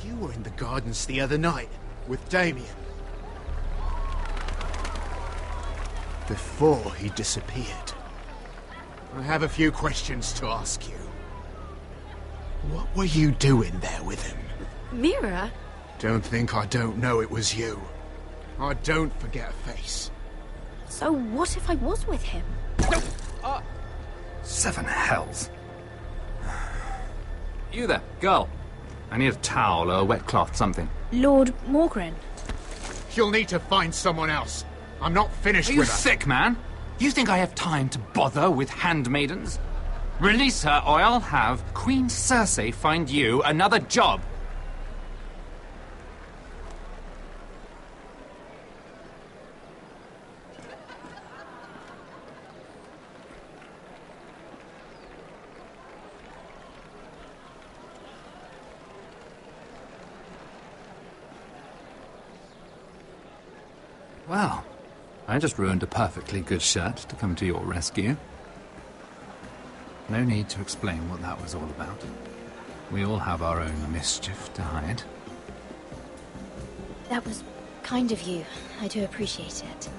You were in the gardens the other night with Damien. Before he disappeared. I have a few questions to ask you. What were you doing there with him? Mira? Don't think I don't know it was you. I don't forget a face. So what if I was with him? Seven hells. You there, girl. I need a towel or a wet cloth, something. Lord Morgren. You'll need to find someone else. I'm not finished Are you with her. sick, man? You think I have time to bother with handmaidens? Release her, or I'll have Queen Cersei find you another job. Well, I just ruined a perfectly good shirt to come to your rescue. No need to explain what that was all about. We all have our own mischief to hide. That was kind of you. I do appreciate it.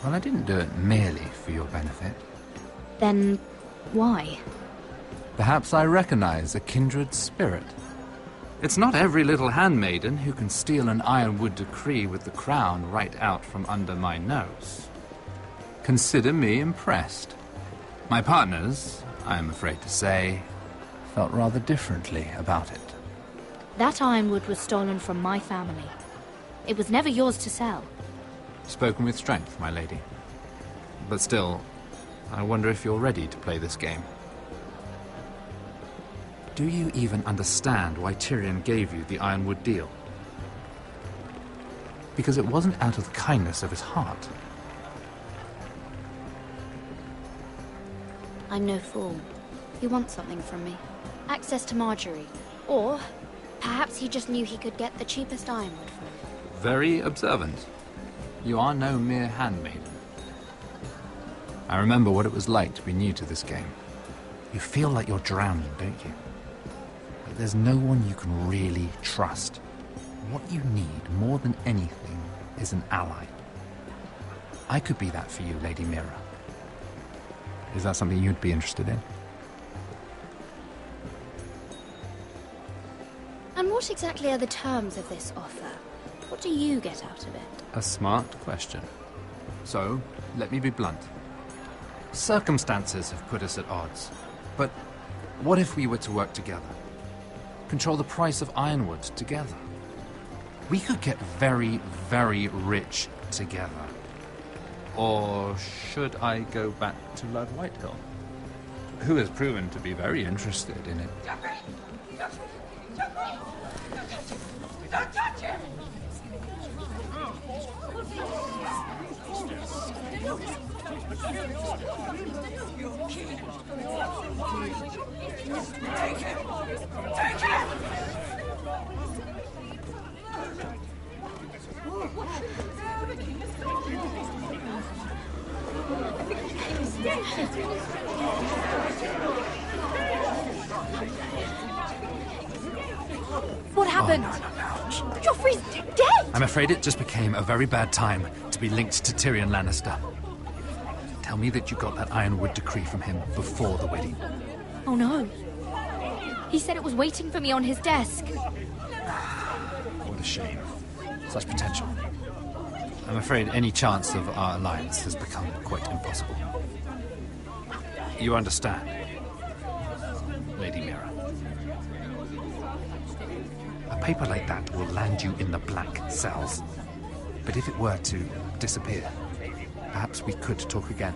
Well, I didn't do it merely for your benefit. Then why? Perhaps I recognize a kindred spirit. It's not every little handmaiden who can steal an ironwood decree with the crown right out from under my nose. Consider me impressed. My partners, I am afraid to say, felt rather differently about it. That ironwood was stolen from my family. It was never yours to sell. Spoken with strength, my lady. But still, I wonder if you're ready to play this game. Do you even understand why Tyrion gave you the ironwood deal? Because it wasn't out of the kindness of his heart. I'm no fool. He wants something from me. Access to Marjorie. Or perhaps he just knew he could get the cheapest ironwood from me. Very observant. You are no mere handmaiden. I remember what it was like to be new to this game. You feel like you're drowning, don't you? But there's no one you can really trust. What you need, more than anything, is an ally. I could be that for you, Lady Mira. Is that something you'd be interested in? And what exactly are the terms of this offer? What do you get out of it? A smart question. So, let me be blunt. Circumstances have put us at odds. But what if we were to work together? Control the price of ironwood together? We could get very, very rich together. Or should I go back to Lord Whitehill, who has proven to be very interested in it? Don't touch him! Take him! Take him! What happened? Joffrey's dead! I'm afraid it just became a very bad time to be linked to Tyrion Lannister. Tell me that you got that Ironwood decree from him before the wedding. Oh no. He said it was waiting for me on his desk. What a shame. Such potential. I'm afraid any chance of our alliance has become quite impossible. You understand, Lady Mira? A paper like that will land you in the black cells. But if it were to disappear, perhaps we could talk again.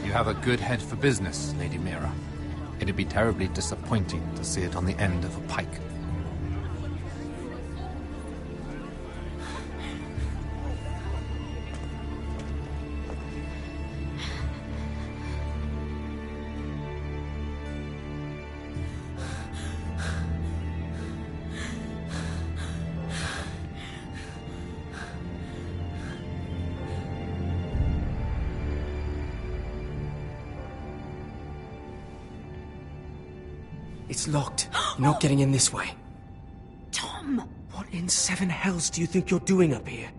You have a good head for business, Lady Mira. It'd be terribly disappointing to see it on the end of a pike. It's locked. You're not getting in this way. Tom! What in seven hells do you think you're doing up here?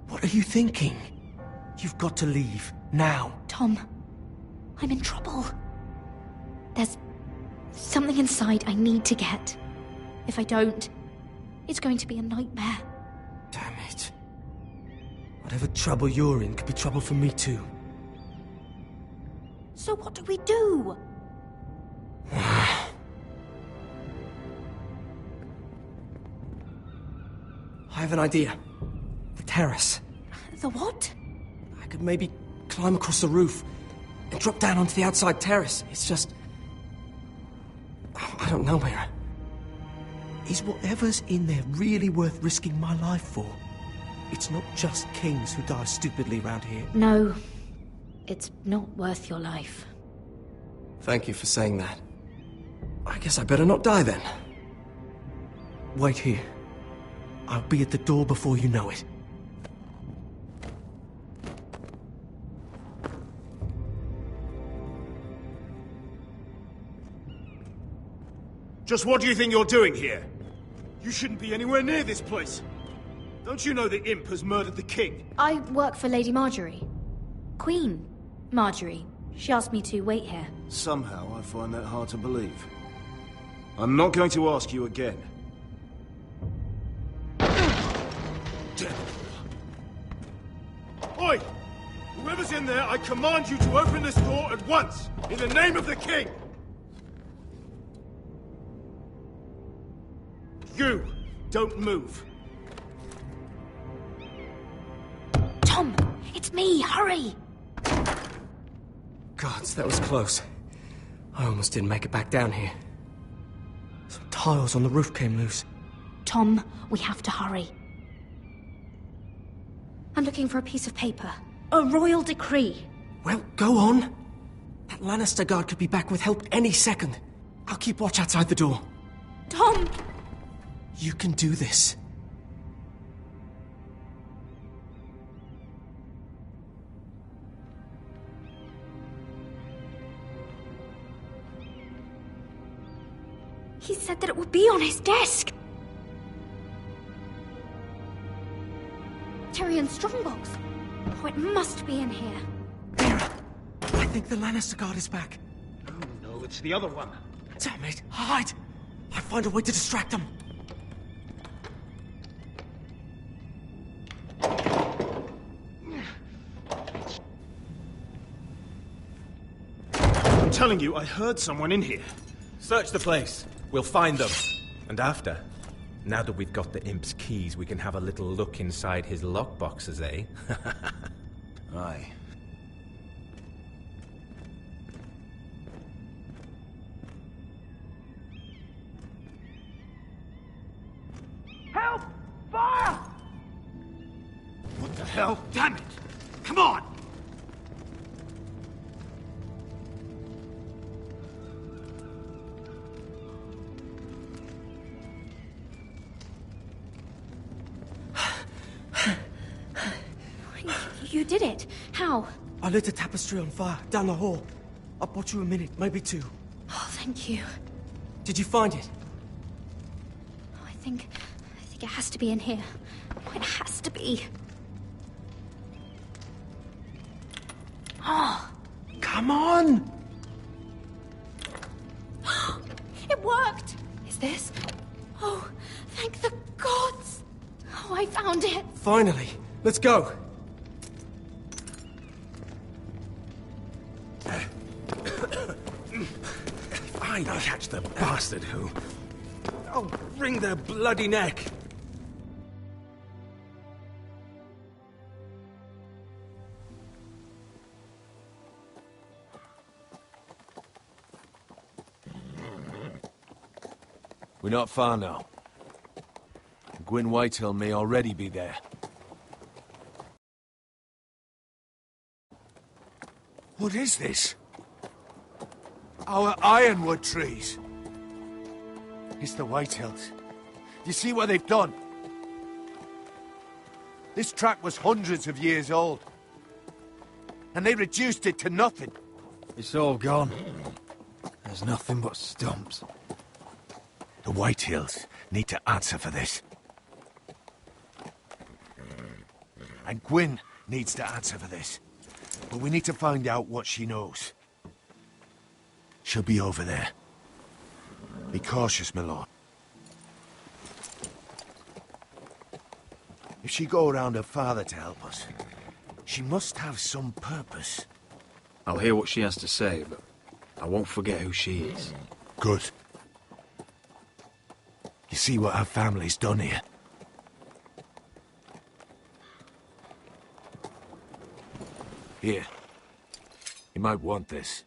What are you thinking? You've got to leave. Now. Tom, I'm in trouble. There's something inside I need to get. If I don't, it's going to be a nightmare. Damn it. Whatever trouble you're in could be trouble for me too. So what do we do? I have an idea. The terrace. The what? I could maybe climb across the roof and drop down onto the outside terrace. It's just... I don't know, Mira. Is whatever's in there really worth risking my life for? It's not just kings who die stupidly around here. No, it's not worth your life. Thank you for saying that. I guess I better not die then. Wait here. I'll be at the door before you know it. Just what do you think you're doing here? You shouldn't be anywhere near this place. Don't you know the imp has murdered the king? I work for Lady Marjorie. Queen Marjorie. She asked me to wait here. Somehow I find that hard to believe. I'm not going to ask you again. Oi! Whoever's in there, I command you to open this door at once! In the name of the king! You! Don't move! Tom! It's me! Hurry! Gods, that was close. I almost didn't make it back down here. Some tiles on the roof came loose. Tom, we have to hurry. I'm looking for a piece of paper. A royal decree. Well, go on. That Lannister guard could be back with help any second. I'll keep watch outside the door. Tom! You can do this. He said that it would be on his desk. Tyrion's strongbox. Oh, it must be in here. I think the Lannister guard is back. No, it's the other one. Damn it! Hide! I'll find a way to distract them. I'm telling you, I heard someone in here. Search the place. We'll find them. And after, now that we've got the imp's keys, we can have a little look inside his lockboxes, eh? Aye. go. Damn it! Come on! You did it. How? I lit a tapestry on fire down the hall. I bought you a minute, maybe two. Oh, thank you. Did you find it? I think it has to be in here. It has to be. Oh. Come on! It worked! Is this? Oh, thank the gods! Oh, I found it! Finally. Let's go. I catch the bastard who... I'll wring their bloody neck. We're not far now. Gwyn Whitehill may already be there. What is this? Our ironwood trees. It's the Whitehills. You see what they've done? This track was hundreds of years old. And they reduced it to nothing. It's all gone. There's nothing but stumps. The Whitehills need to answer for this. And Gwyn needs to answer for this. But we need to find out what she knows. She'll be over there. Be cautious, my lord. If she go around her father to help us, she must have some purpose. I'll hear what she has to say, but I won't forget who she is. Good. You see what our family's done here? Here. You might want this.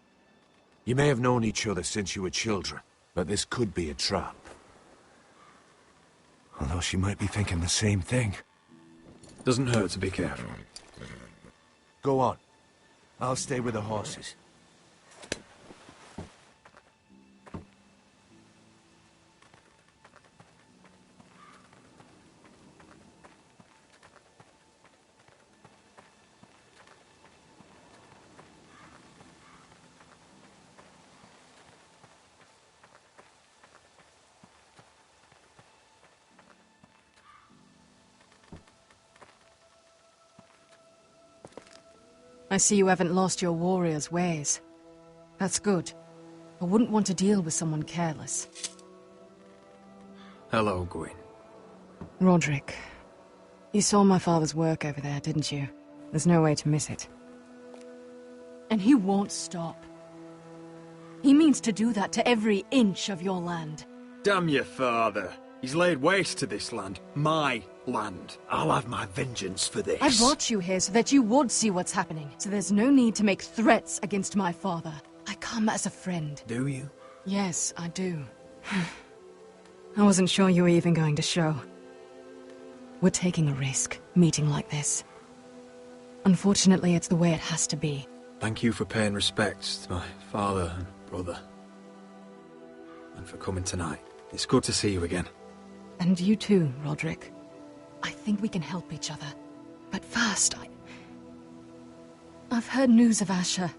You may have known each other since you were children, but this could be a trap. Although she might be thinking the same thing. Doesn't hurt to be careful. Go on. I'll stay with the horses. I see you haven't lost your warrior's ways. That's good. I wouldn't want to deal with someone careless. Hello, Gwyn. Roderick, you saw my father's work over there, didn't you? There's no way to miss it. And he won't stop. He means to do that to every inch of your land. Damn your father. He's laid waste to this land. My land. I'll have my vengeance for this. I brought you here so that you would see what's happening. So there's no need to make threats against my father. I come as a friend. Do you? Yes, I do. I wasn't sure you were even going to show. We're taking a risk, meeting like this. Unfortunately, it's the way it has to be. Thank you for paying respects to my father and brother. And for coming tonight. It's good to see you again. And you too, Roderick. I think we can help each other. But first, I've heard news of Asher.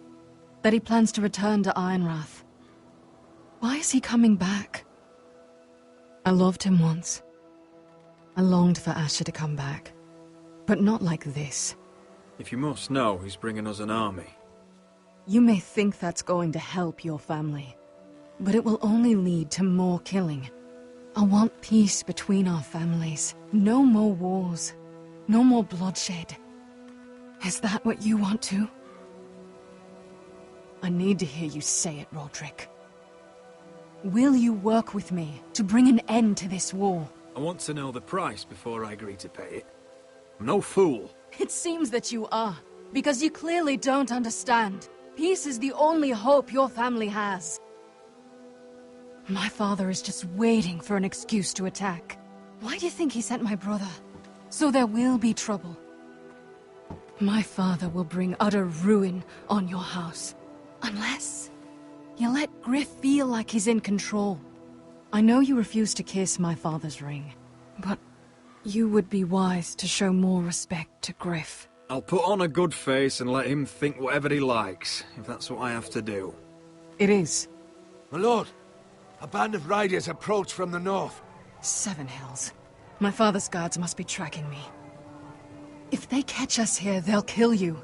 That he plans to return to Ironrath. Why is he coming back? I loved him once. I longed for Asher to come back. But not like this. If you must know, he's bringing us an army. You may think that's going to help your family. But it will only lead to more killing. I want peace between our families. No more wars. No more bloodshed. Is that what you want too? I need to hear you say it, Roderick. Will you work with me to bring an end to this war? I want to know the price before I agree to pay it. I'm no fool. It seems that you are, because you clearly don't understand. Peace is the only hope your family has. My father is just waiting for an excuse to attack. Why do you think he sent my brother? So there will be trouble. My father will bring utter ruin on your house. Unless you let Griff feel like he's in control. I know you refuse to kiss my father's ring, but you would be wise to show more respect to Griff. I'll put on a good face and let him think whatever he likes, if that's what I have to do. It is. My lord, a band of riders approach from the north. 7 Hills. My father's guards must be tracking me. If they catch us here, they'll kill you.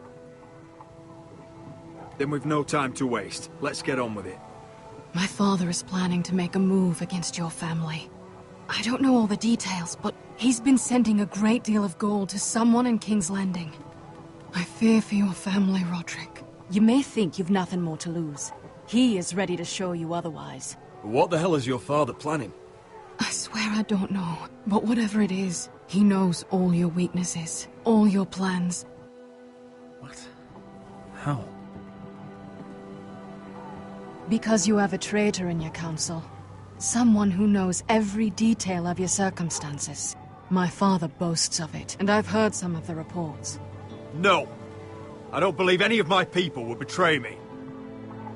Then we've no time to waste. Let's get on with it. My father is planning to make a move against your family. I don't know all the details, but he's been sending a great deal of gold to someone in King's Landing. I fear for your family, Roderick. You may think you've nothing more to lose. He is ready to show you otherwise. What the hell is your father planning? I swear I don't know, but whatever it is, he knows all your weaknesses, all your plans. What? How? Because you have a traitor in your council. Someone who knows every detail of your circumstances. My father boasts of it, and I've heard some of the reports. No! I don't believe any of my people would betray me.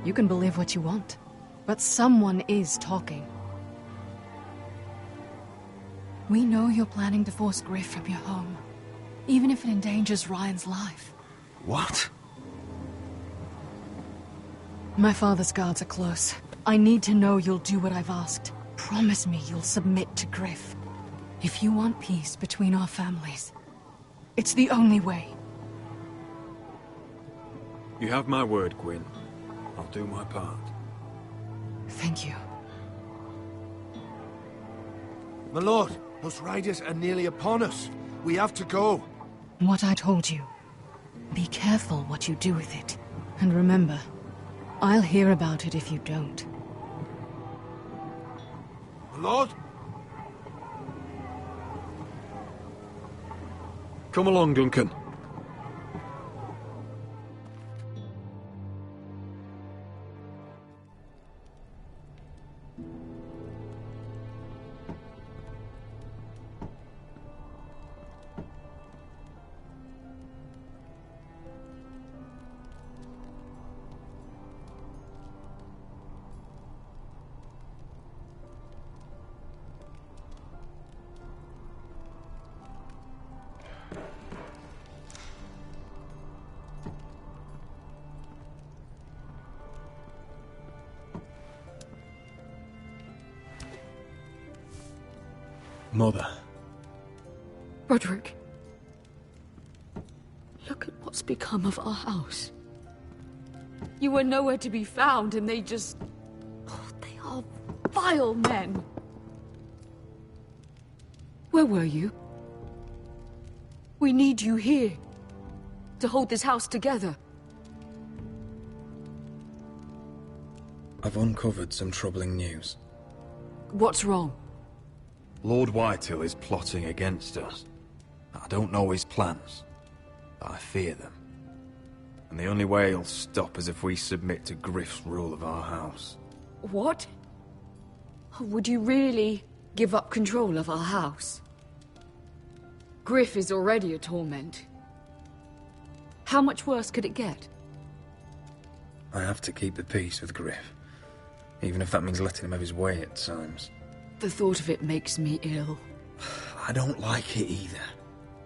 You can believe what you want, but someone is talking. We know you're planning to force Griff from your home, even if it endangers Ryan's life. What? My father's guards are close. I need to know you'll do what I've asked. Promise me you'll submit to Griff. If you want peace between our families, it's the only way. You have my word, Gwyn. I'll do my part. Thank you. My lord, those riders are nearly upon us. We have to go. What I told you. Be careful what you do with it. And remember, I'll hear about it if you don't. My lord? Come along, Duncan. Mother. Roderick. Look at what's become of our house. You were nowhere to be found, and they just... Oh, they are vile men. Where were you? We need you here. To hold this house together. I've uncovered some troubling news. What's wrong? Lord Whitehill is plotting against us. I don't know his plans, but I fear them. And the only way he'll stop is if we submit to Griff's rule of our house. What? Would you really give up control of our house? Griff is already a torment. How much worse could it get? I have to keep the peace with Griff, even if that means letting him have his way at times. The thought of it makes me ill. I don't like it either.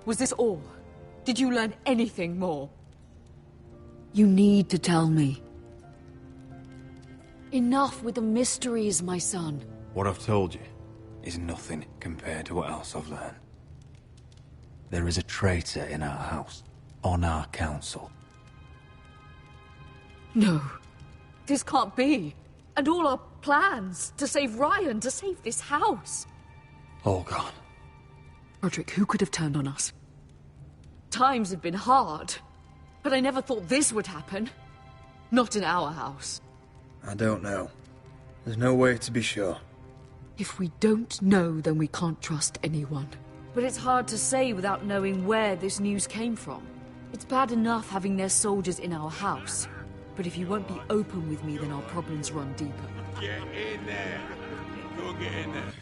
Was this all? Did you learn anything more? You need to tell me. Enough with the mysteries, my son. What I've told you is nothing compared to what else I've learned. There is a traitor in our house, on our council. No. This can't be. And all our plans to save Ryan, to save this house. All gone. Roderick, who could have turned on us? Times have been hard, but I never thought this would happen. Not in our house. I don't know. There's no way to be sure. If we don't know, then we can't trust anyone. But it's hard to say without knowing where this news came from. It's bad enough having their soldiers in our house. But if you won't be open with me, then our problems run deeper. Get in there! Go and get in there.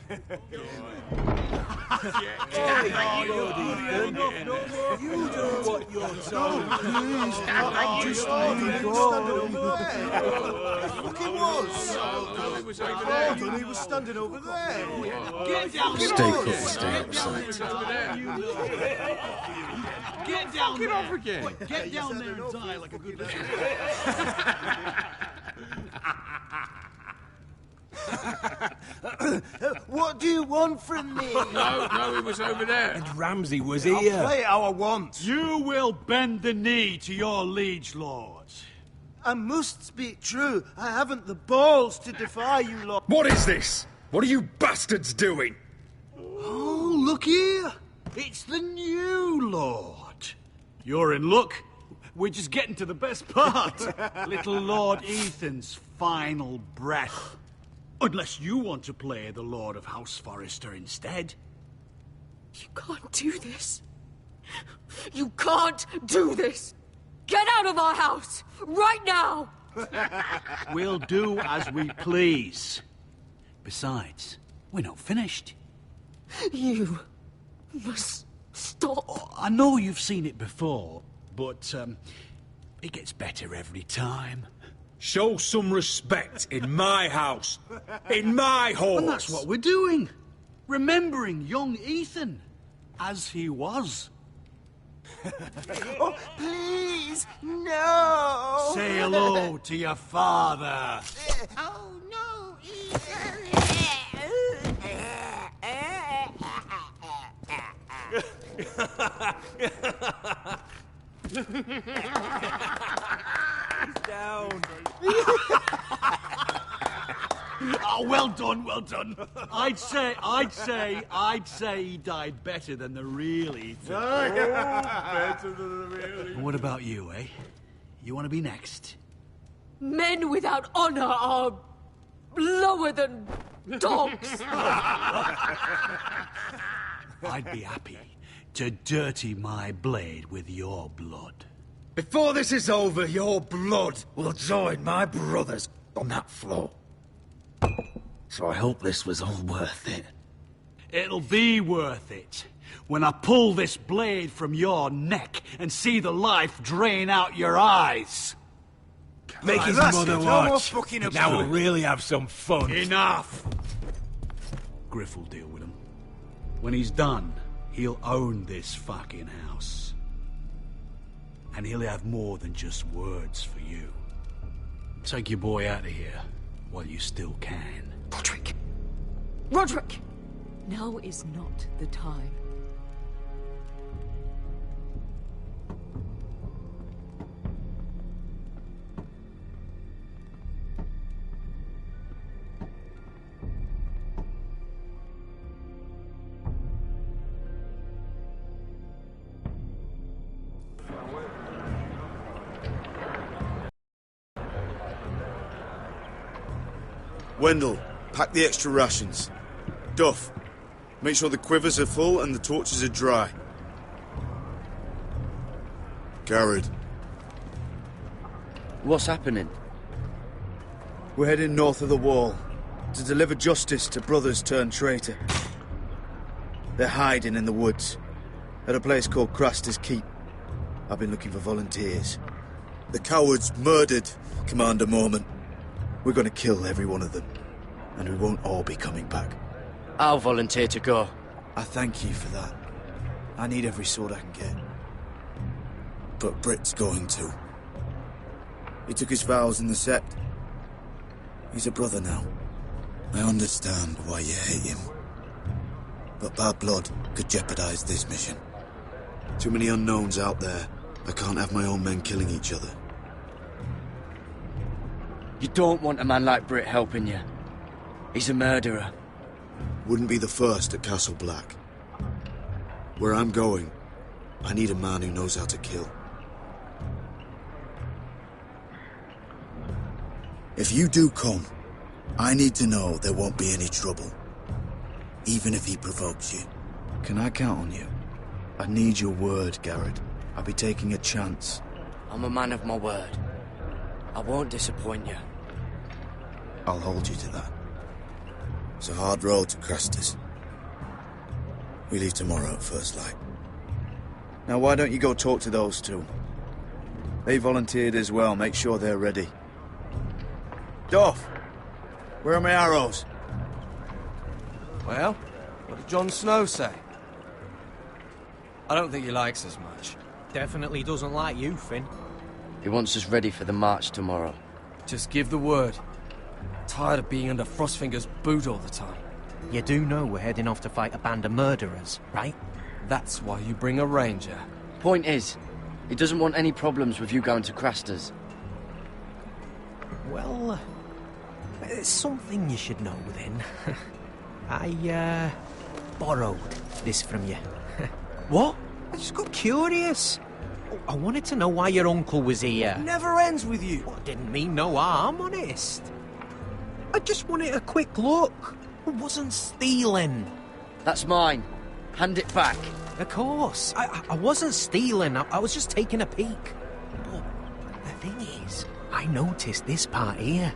You do what you're told. Please, I'm just leaving. Stand over there. Look, he was. He was standing over there. Get down! Stay put and stay out of sight. Get down Get there! off again. Get down there and die like a good little What do you want from me? No, he was over there. And Ramsay was I'll here. play how I want. You will bend the knee to your liege lord. I must speak true. I haven't the balls to defy you lot. What is this? What are you bastards doing? Oh, look here. It's the new lord. You're in luck. We're just getting to the best part. Little Lord Ethan's final breath. Unless you want to play the Lord of House Forrester instead. You can't do this. You can't do this. Get out of our house, right now! We'll do as we please. Besides, we're not finished. You must stop. I know you've seen it before, but it gets better every time. Show some respect in my house. In my halls. And that's what we're doing. Remembering young Ethan as he was. Oh, please, no! Say hello to your father. Oh, no, Down. Oh, well done, well done. I'd say he died better than the real Ethan. Better than the real And what about you, eh? You want to be next? Men without honor are lower than dogs. I'd be happy to dirty my blade with your blood. Before this is over, your blood will join my brother's on that floor. So I hope this was all worth it. It'll be worth it when I pull this blade from your neck and see the life drain out your eyes. Make his that's mother it. No more watch. fucking Now about we'll it. really have some fun. Enough! Griff will deal with him. When he's done, he'll own this fucking house. And he'll have more than just words for you. Take your boy out of here while you still can. Roderick! Roderick! Now is not the time. Wendell, pack the extra rations. Duff, make sure the quivers are full and the torches are dry. Garrett. What's happening? We're heading north of the wall to deliver justice to brothers turned traitor. They're hiding in the woods at a place called Craster's Keep. I've been looking for volunteers. The cowards murdered Commander Mormon. We're going to kill every one of them, and we won't all be coming back. I'll volunteer to go. I thank you for that. I need every sword I can get. But Britt's going too. He took his vows in the sect. He's a brother now. I understand why you hate him. But bad blood could jeopardize this mission. Too many unknowns out there. I can't have my own men killing each other. You don't want a man like Britt helping you. He's a murderer. Wouldn't be the first at Castle Black. Where I'm going, I need a man who knows how to kill. If you do come, I need to know there won't be any trouble. Even if he provokes you. Can I count on you? I need your word, Garrett. I'll be taking a chance. I'm a man of my word. I won't disappoint you. I'll hold you to that. It's a hard road to Crestus. We leave tomorrow at first light. Now why don't you go talk to those two? They volunteered as well, make sure they're ready. Doff! Where are my arrows? Well, what did Jon Snow say? I don't think he likes us much. Definitely doesn't like you, Finn. He wants us ready for the march tomorrow. Just give the word. Tired of being under Frostfinger's boot all the time. You do know we're heading off to fight a band of murderers, right? That's why you bring a ranger. Point is, he doesn't want any problems with you going to Crestus. Well, there's something you should know then. I, borrowed this from you. What? I just got curious. I wanted to know why your uncle was here. It never ends with you. Well, didn't mean no harm, honest. I just wanted a quick look. I wasn't stealing. That's mine. Hand it back. Of course. I wasn't stealing. I was just taking a peek. But the thing is, I noticed this part here.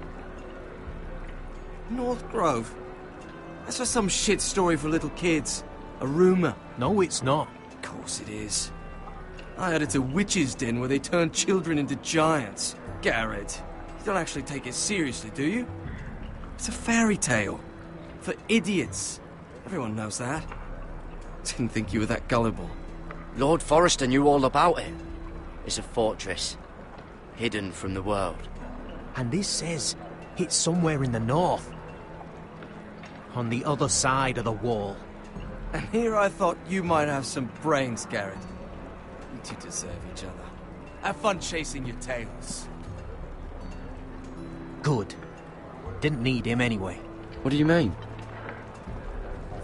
North Grove? That's just some shit story for little kids. A rumour. No, it's not. Of course it is. I heard it's a witch's den where they turn children into giants. Garrett, you don't actually take it seriously, do you? It's a fairy tale. For idiots. Everyone knows that. Didn't think you were that gullible. Lord Forrester knew all about it. It's a fortress. Hidden from the world. And this says it's somewhere in the north. On the other side of the wall. And here I thought you might have some brains, Garrett. You two deserve each other. Have fun chasing your tails. Good. Didn't need him anyway. What do you mean?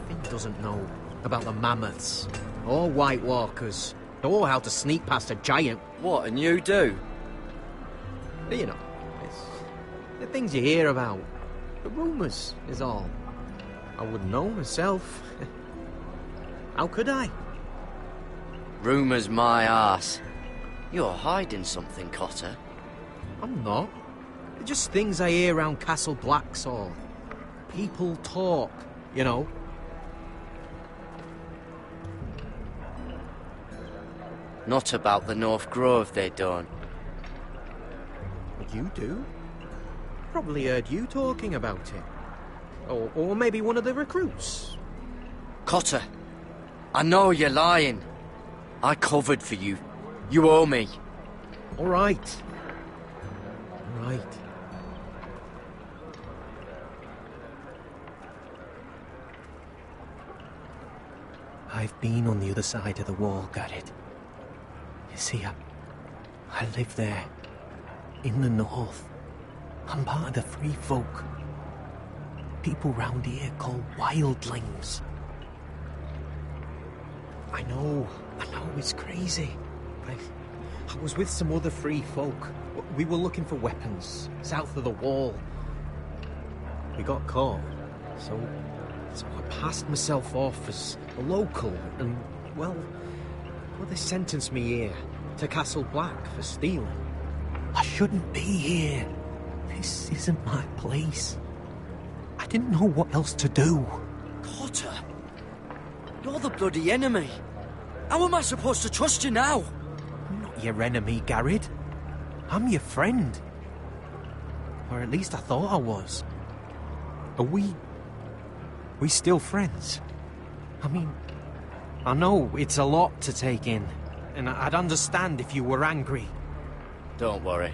Finn doesn't know about the mammoths, or White Walkers, or how to sneak past a giant. What, and you do? You know, it's the things you hear about. The rumours is all. I wouldn't know myself. How could I? Rumours my arse. You're hiding something, Cotter. I'm not. They're just things I hear around Castle Blacksall. People talk, you know. Not about the North Grove, they don't. But you do? Probably heard you talking about it. Or maybe one of the recruits. Cotter, I know you're lying. I covered for you. You owe me. All right. All right. I've been on the other side of the wall, Garrett. You see, I live there. In the north. I'm part of the free folk. People round here call wildlings. I know it's crazy. I was with some other free folk. We were looking for weapons, south of the wall. We got caught, so I passed myself off as a local, and, well, they sentenced me here, to Castle Black, for stealing. I shouldn't be here. This isn't my place. I didn't know what else to do. Cotter, you're the bloody enemy. How am I supposed to trust you now? I'm not your enemy, Garrett. I'm your friend. Or at least I thought I was. Are we still friends? I mean, I know it's a lot to take in, and I'd understand if you were angry. Don't worry.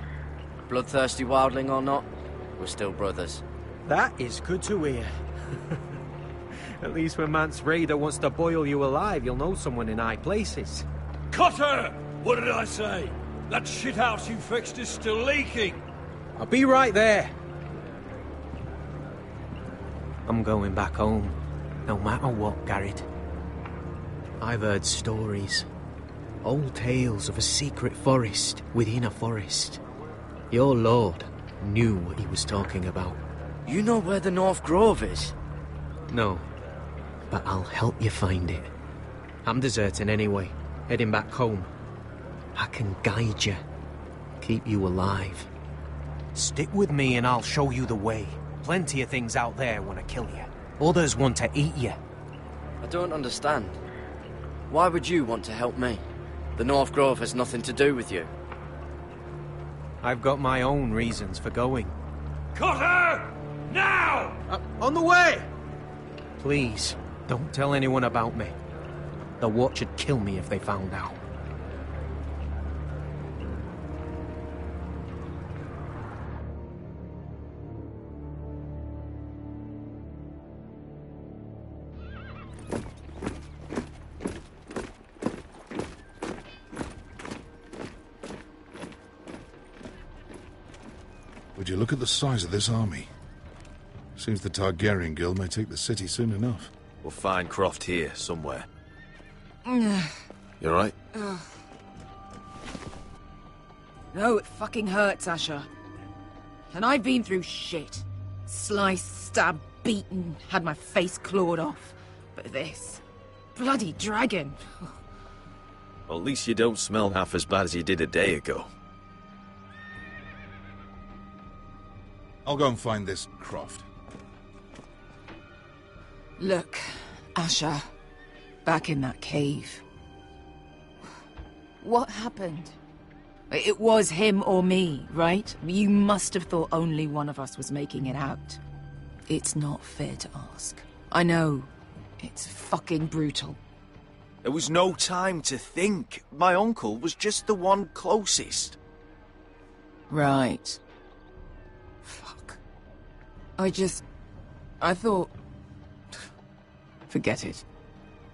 Bloodthirsty wildling or not, we're still brothers. That is good to hear. At least when Mance Raider wants to boil you alive, you'll know someone in high places. Cotter! What did I say? That shithouse you fixed is still leaking. I'll be right there. I'm going back home, no matter what, Garrett. I've heard stories. Old tales of a secret forest within a forest. Your lord knew what he was talking about. You know where the North Grove is? No, but I'll help you find it. I'm deserting anyway, heading back home. I can guide you, keep you alive. Stick with me and I'll show you the way. Plenty of things out there want to kill you. Others want to eat you. I don't understand. Why would you want to help me? The North Grove has nothing to do with you. I've got my own reasons for going. Cut her! Now! On the way! Please, don't tell anyone about me. The Watch would kill me if they found out. Would you look at the size of this army? Seems the Targaryen Guild may take the city soon enough. We'll find Croft here, somewhere. You alright? No, it fucking hurts, Asher. And I've been through shit. Sliced, stabbed, beaten, had my face clawed off. But this... bloody dragon. Well, at least you don't smell half as bad as you did a day ago. I'll go and find this Croft. Look, Asher. Back in that cave. What happened? It was him or me, right? You must have thought only one of us was making it out. It's not fair to ask. I know. It's fucking brutal. There was no time to think. My uncle was just the one closest. Right. I thought... Forget it.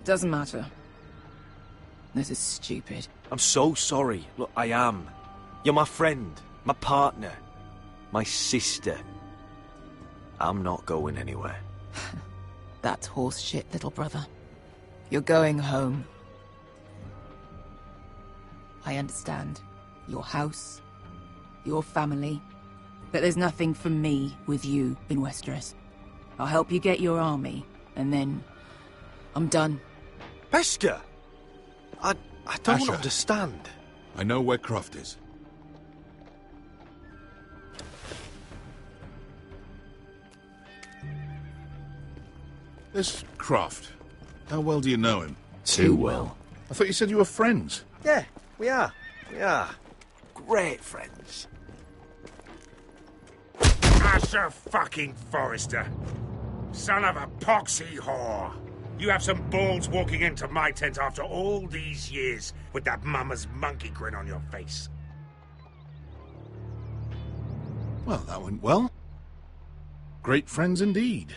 Doesn't matter. This is stupid. I'm so sorry. Look, I am. You're my friend, my partner, my sister. I'm not going anywhere. That's horse shit, little brother. You're going home. I understand. Your house, your family. But there's nothing for me with you in Westeros. I'll help you get your army, and then... I'm done. Beskha! I don't Asher. understand. I know where Croft is. This Croft, how well do you know him? Too well. I thought you said you were friends. Yeah, we are. We are. Great friends. Asher fucking Forrester. Son of a poxy whore. You have some balls walking into my tent after all these years with that mama's monkey grin on your face. Well, that went well. Great friends indeed.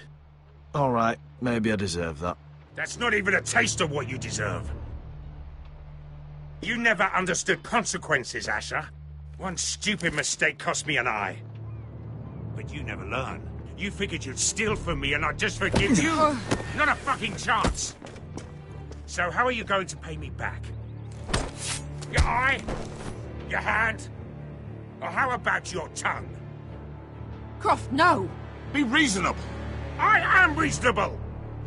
All right, maybe I deserve that. That's not even a taste of what you deserve. You never understood consequences, Asher. One stupid mistake cost me an eye. But you never learn. You figured you'd steal from me and I'd just forgive you? Not a fucking chance! So how are you going to pay me back? Your eye? Your hand? Or how about your tongue? Croft, no! Be reasonable! I am reasonable!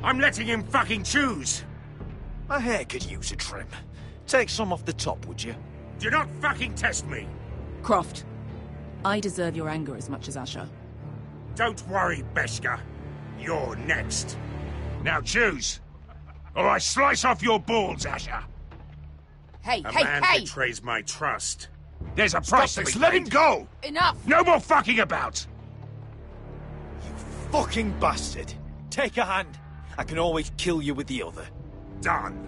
I'm letting him fucking choose! My hair could use a trim. Take some off the top, would you? Do not fucking test me! Croft, I deserve your anger as much as Asher. Don't worry, Beskha. You're next. Now choose, or I slice off your balls, Asher. Hey, A hey, man hey! betrays my trust. There's a price to be paid. Let him go! Enough! No more fucking about! Fucking bastard. Take a hand. I can always kill you with the other. Done.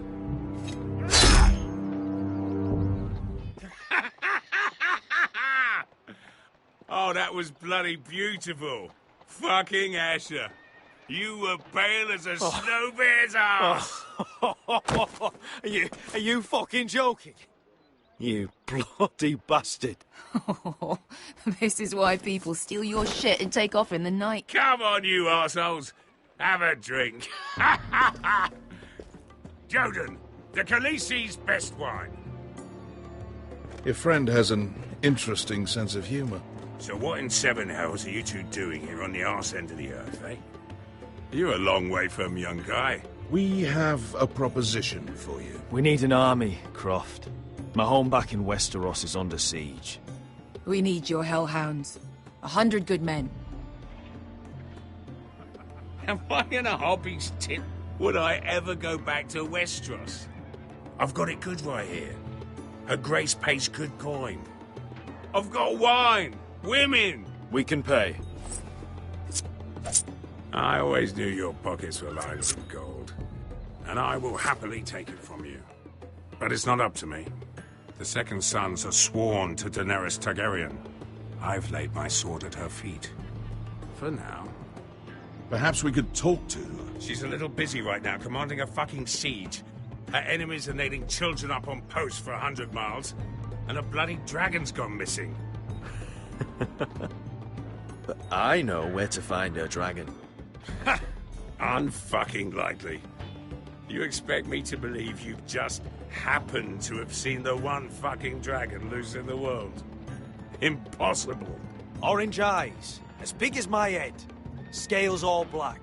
Oh, that was bloody beautiful. Fucking Asher. You were pale as a snow bear's ass. Are you fucking joking? You bloody bastard. This is why people steal your shit and take off in the night. Come on, you arseholes. Have a drink. Joden, the Khaleesi's best wine. Your friend has an interesting sense of humor. So what in seven hells are you two doing here on the arse end of the earth, eh? You're a long way from, young guy. We have a proposition for you. We need an army, Croft. My home back in Westeros is under siege. We need your hellhounds. 100 good men. Am I in a hobby's tip? Would I ever go back to Westeros? I've got it good right here. Her Grace pays good coin. I've got wine, women. We can pay. I always knew your pockets were lined with gold, and I will happily take it from you. But it's not up to me. The Second Sons are sworn to Daenerys Targaryen. I've laid my sword at her feet. For now. Perhaps we could talk to her. She's a little busy right now, commanding a fucking siege. Her enemies are nailing children up on posts for 100 miles, and a bloody dragon's gone missing. But I know where to find her dragon. Ha! Unfucking likely. You expect me to believe you've just happened to have seen the one fucking dragon loose in the world? Impossible. Orange eyes, as big as my head. Scales all black.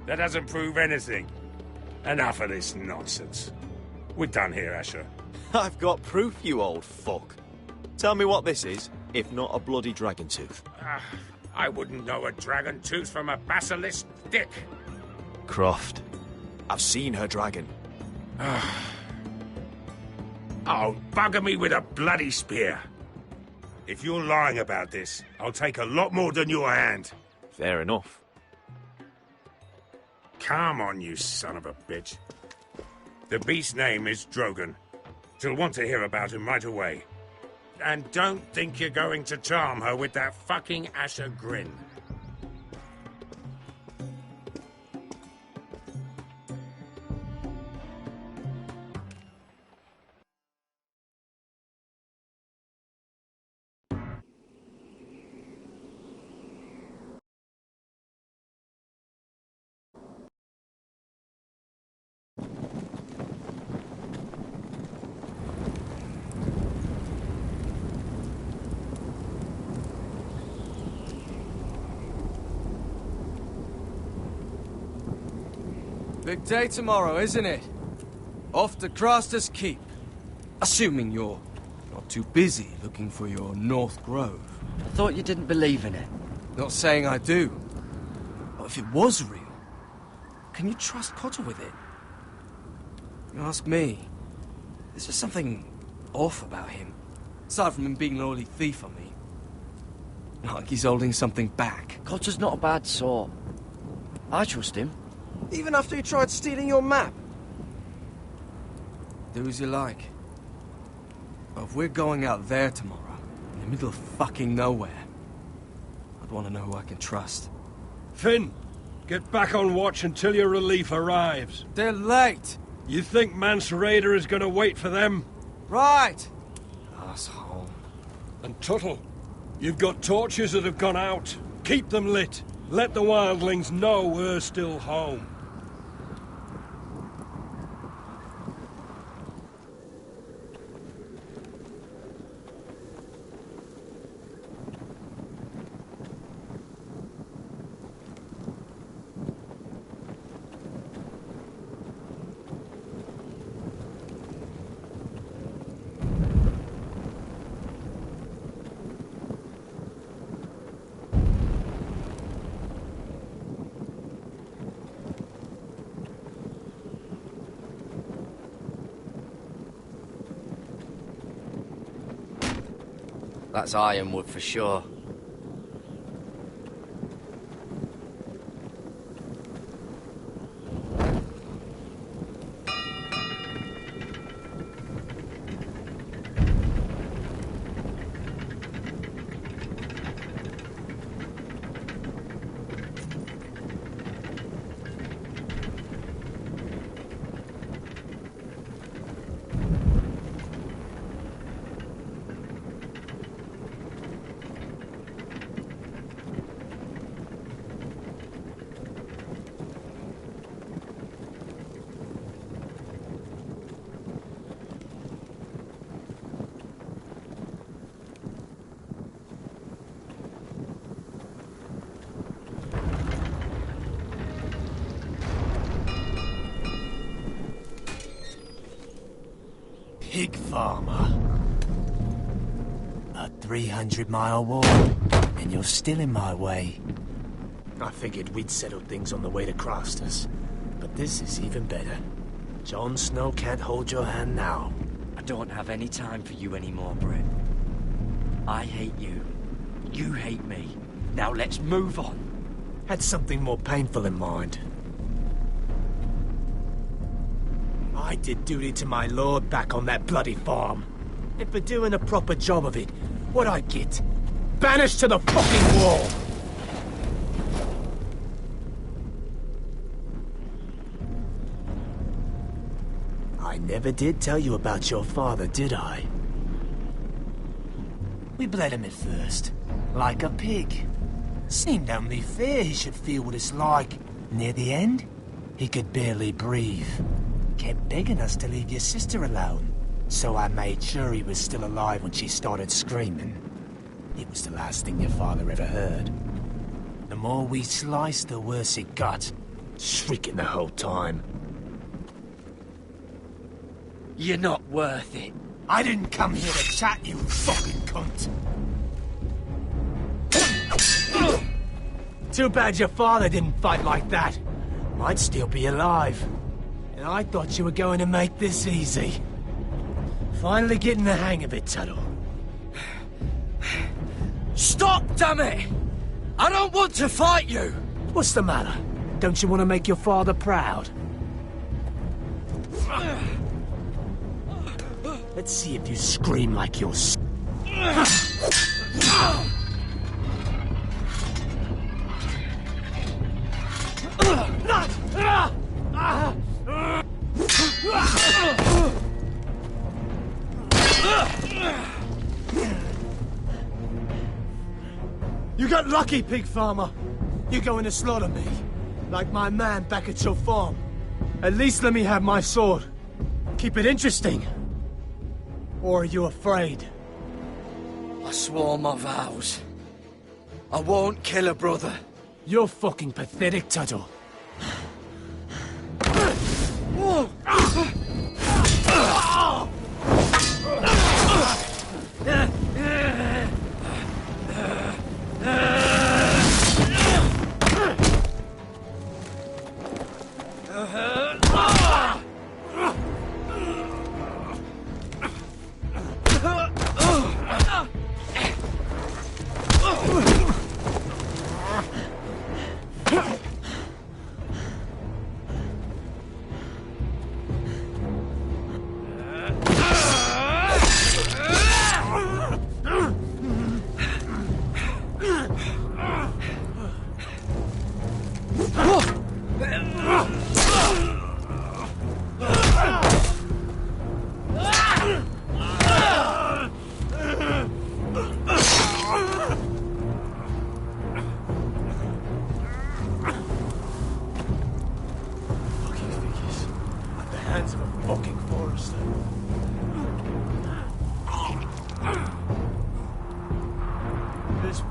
That doesn't prove anything. Enough of this nonsense. We're done here, Asher. I've got proof, you old fuck. Tell me what this is, if not a bloody dragon tooth. I wouldn't know a dragon tooth from a basilisk dick. Croft, I've seen her dragon. Oh, bugger me with a bloody spear. If you're lying about this, I'll take a lot more than your hand. Fair enough. Come on, you son of a bitch. The beast's name is Drogon. She'll want to hear about him right away. And don't think you're going to charm her with that fucking Asher grin. Big day tomorrow, isn't it? Off to Craster's Keep. Assuming you're not too busy looking for your North Grove. I thought you didn't believe in it. Not saying I do. But if it was real, can you trust Potter with it? You ask me, there's just something off about him. Aside from him being an early thief on me. Like he's holding something back. Cotter's not a bad sort. I trust him. Even after he tried stealing your map? Do as you like. But if we're going out there tomorrow, in the middle of fucking nowhere, I'd want to know who I can trust. Finn, get back on watch until your relief arrives. They're late! You think Mance Rayder is going to wait for them? Right! Asshole. And Tuttle, you've got torches that have gone out. Keep them lit. Let the wildlings know we're still home. That's ironwood for sure. Pig farmer. A 300-mile walk, and you're still in my way. I figured we'd settled things on the way to Craster's. But this is even better. Jon Snow can't hold your hand now. I don't have any time for you anymore, Brett. I hate you. You hate me. Now let's move on. Had something more painful in mind. I did duty to my lord back on that bloody farm. And for doing a proper job of it, what'd I get? Banished to the fucking wall! I never did tell you about your father, did I? We bled him at first, like a pig. Seemed only fair he should feel what it's like. Near the end, he could barely breathe. Kept begging us to leave your sister alone. So I made sure he was still alive when she started screaming. It was the last thing your father ever heard. The more we sliced, the worse it got. Shrieking the whole time. You're not worth it. I didn't come here to chat, you fucking cunt. Too bad your father didn't fight like that. Might still be alive. And I thought you were going to make this easy. Finally getting the hang of it, Tuttle. Stop, damn it! I don't want to fight you! What's the matter? Don't you want to make your father proud? Let's see if you scream like you're... You got lucky, pig farmer. You're going to slaughter me, like my man back at your farm. At least let me have my sword. Keep it interesting. Or are you afraid? I swore my vows. I won't kill a brother. You're fucking pathetic, Tuttle.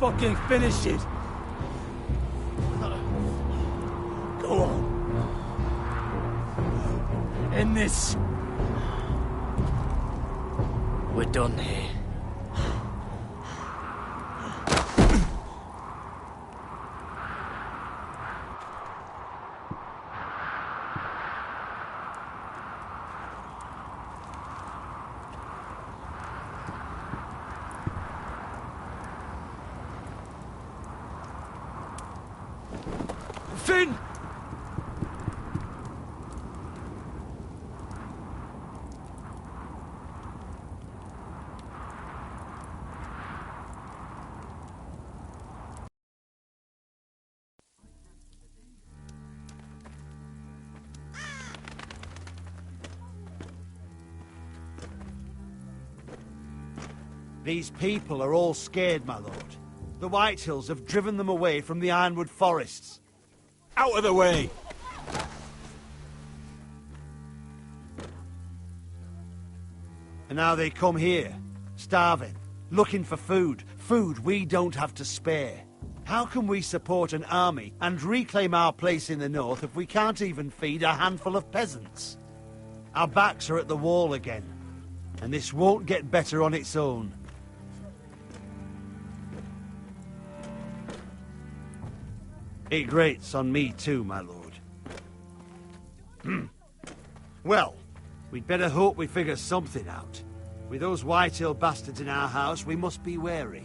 Fucking finish it. Go on. End this. We're done here. Finn! These people are all scared, my lord. The Whitehills have driven them away from the Ironwood forests. Out of the way! And now they come here, starving, looking for food. Food we don't have to spare. How can we support an army and reclaim our place in the north if we can't even feed a handful of peasants? Our backs are at the wall again, and this won't get better on its own. It grates on me too, my lord. Well, we'd better hope we figure something out. With those Whitehill bastards in our house, we must be wary.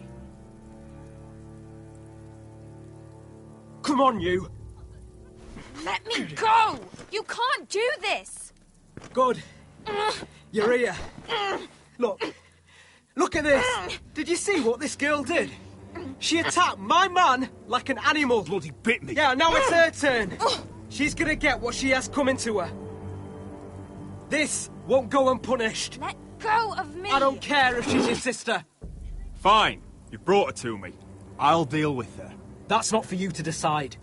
Come on, you! Let me go! You can't do this! Good. You're here. Look. Look at this! Did you see what this girl did? She attacked my man like an animal. Bloody bit me. Yeah, now it's her turn. She's gonna get what she has coming to her. This won't go unpunished. Let go of me! I don't care if she's your sister. Fine. You brought her to me. I'll deal with her. That's not for you to decide.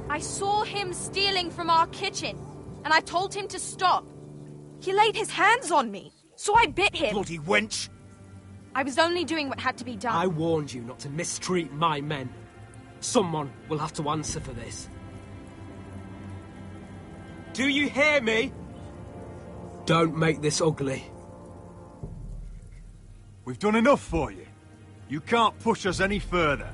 I saw him stealing from our kitchen, and I told him to stop. He laid his hands on me, so I bit him. Bloody wench! I was only doing what had to be done. I warned you not to mistreat my men. Someone will have to answer for this. Do you hear me? Don't make this ugly. We've done enough for you. You can't push us any further.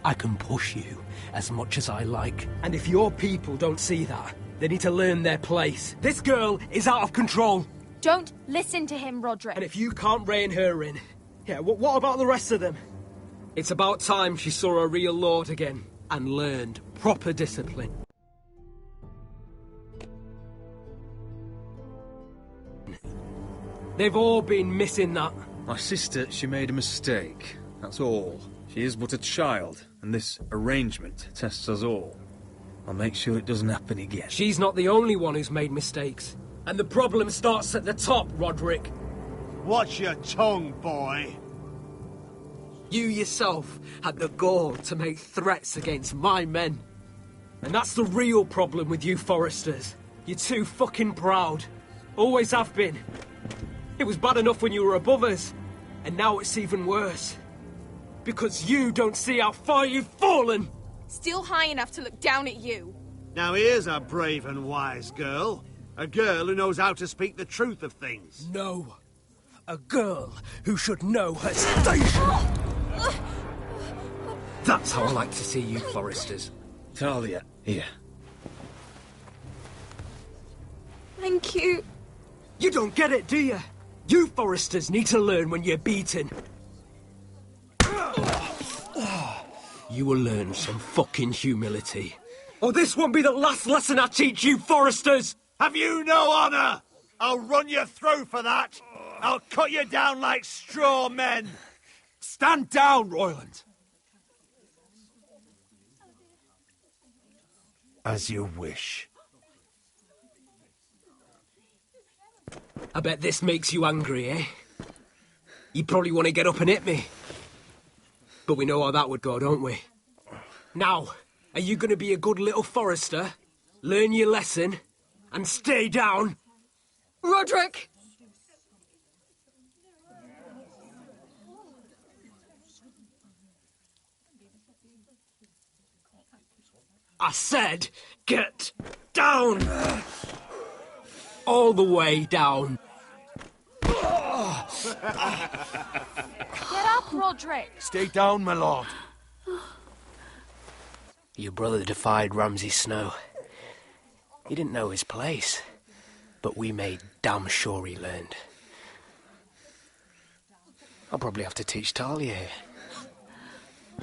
I can push you as much as I like. And if your people don't see that, they need to learn their place. This girl is out of control. Don't listen to him, Roderick. And if you can't rein her in, yeah, what about the rest of them? It's about time she saw a real lord again and learned proper discipline. They've all been missing that. My sister, she made a mistake. That's all. She is but a child, and this arrangement tests us all. I'll make sure it doesn't happen again. She's not the only one who's made mistakes. And the problem starts at the top, Roderick. Watch your tongue, boy. You yourself had the gall to make threats against my men. And that's the real problem with you Foresters. You're too fucking proud. Always have been. It was bad enough when you were above us, and now it's even worse. Because you don't see how far you've fallen! Still high enough to look down at you. Now here's a brave and wise girl. A girl who knows how to speak the truth of things. No. A girl who should know her station! That's how I like to see you, Foresters. Talia, here. Thank you. You don't get it, do you? You Foresters need to learn when you're beaten. You will learn some fucking humility. Or this won't be the last lesson I teach you, Foresters! Have you no honor? I'll run you through for that. I'll cut you down like straw men. Stand down, Royland. As you wish. I bet this makes you angry, eh? You probably want to get up and hit me. But we know how that would go, don't we? Now, are you going to be a good little Forester, learn your lesson, and stay down? Roderick! I said, get down! All the way down. Get up, Roderick! Stay down, my lord. Your brother defied Ramsay Snow. He didn't know his place, but we made damn sure he learned. I'll probably have to teach Talia here.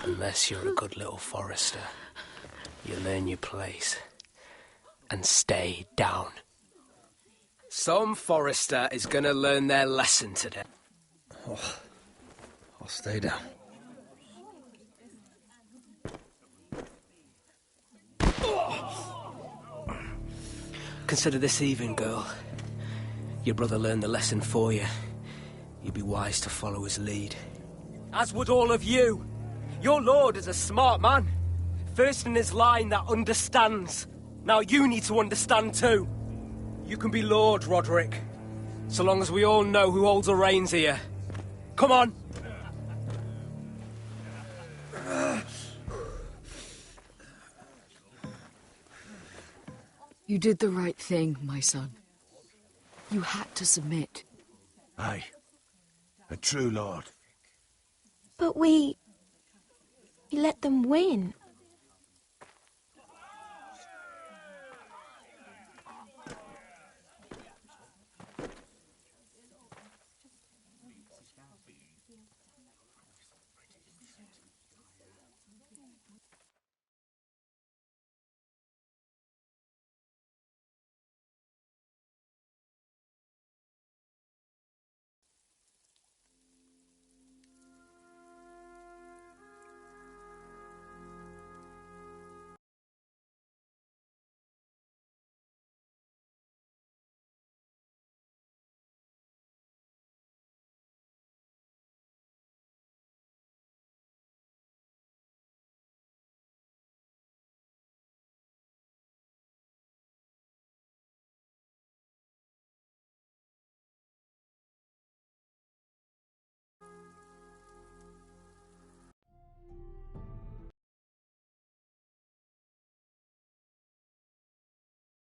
Unless you're a good little Forester. You learn your place and stay down. Some Forester is gonna learn their lesson today. Oh, I'll stay down. Consider this even, girl. Your brother learned the lesson for you. You'd be wise to follow his lead. As would all of you. Your lord is a smart man. First in his line that understands. Now you need to understand too. You can be Lord, Roderick. So long as we all know who holds the reins here. Come on! You did the right thing, my son. You had to submit. Aye. A true lord. But we He let them win.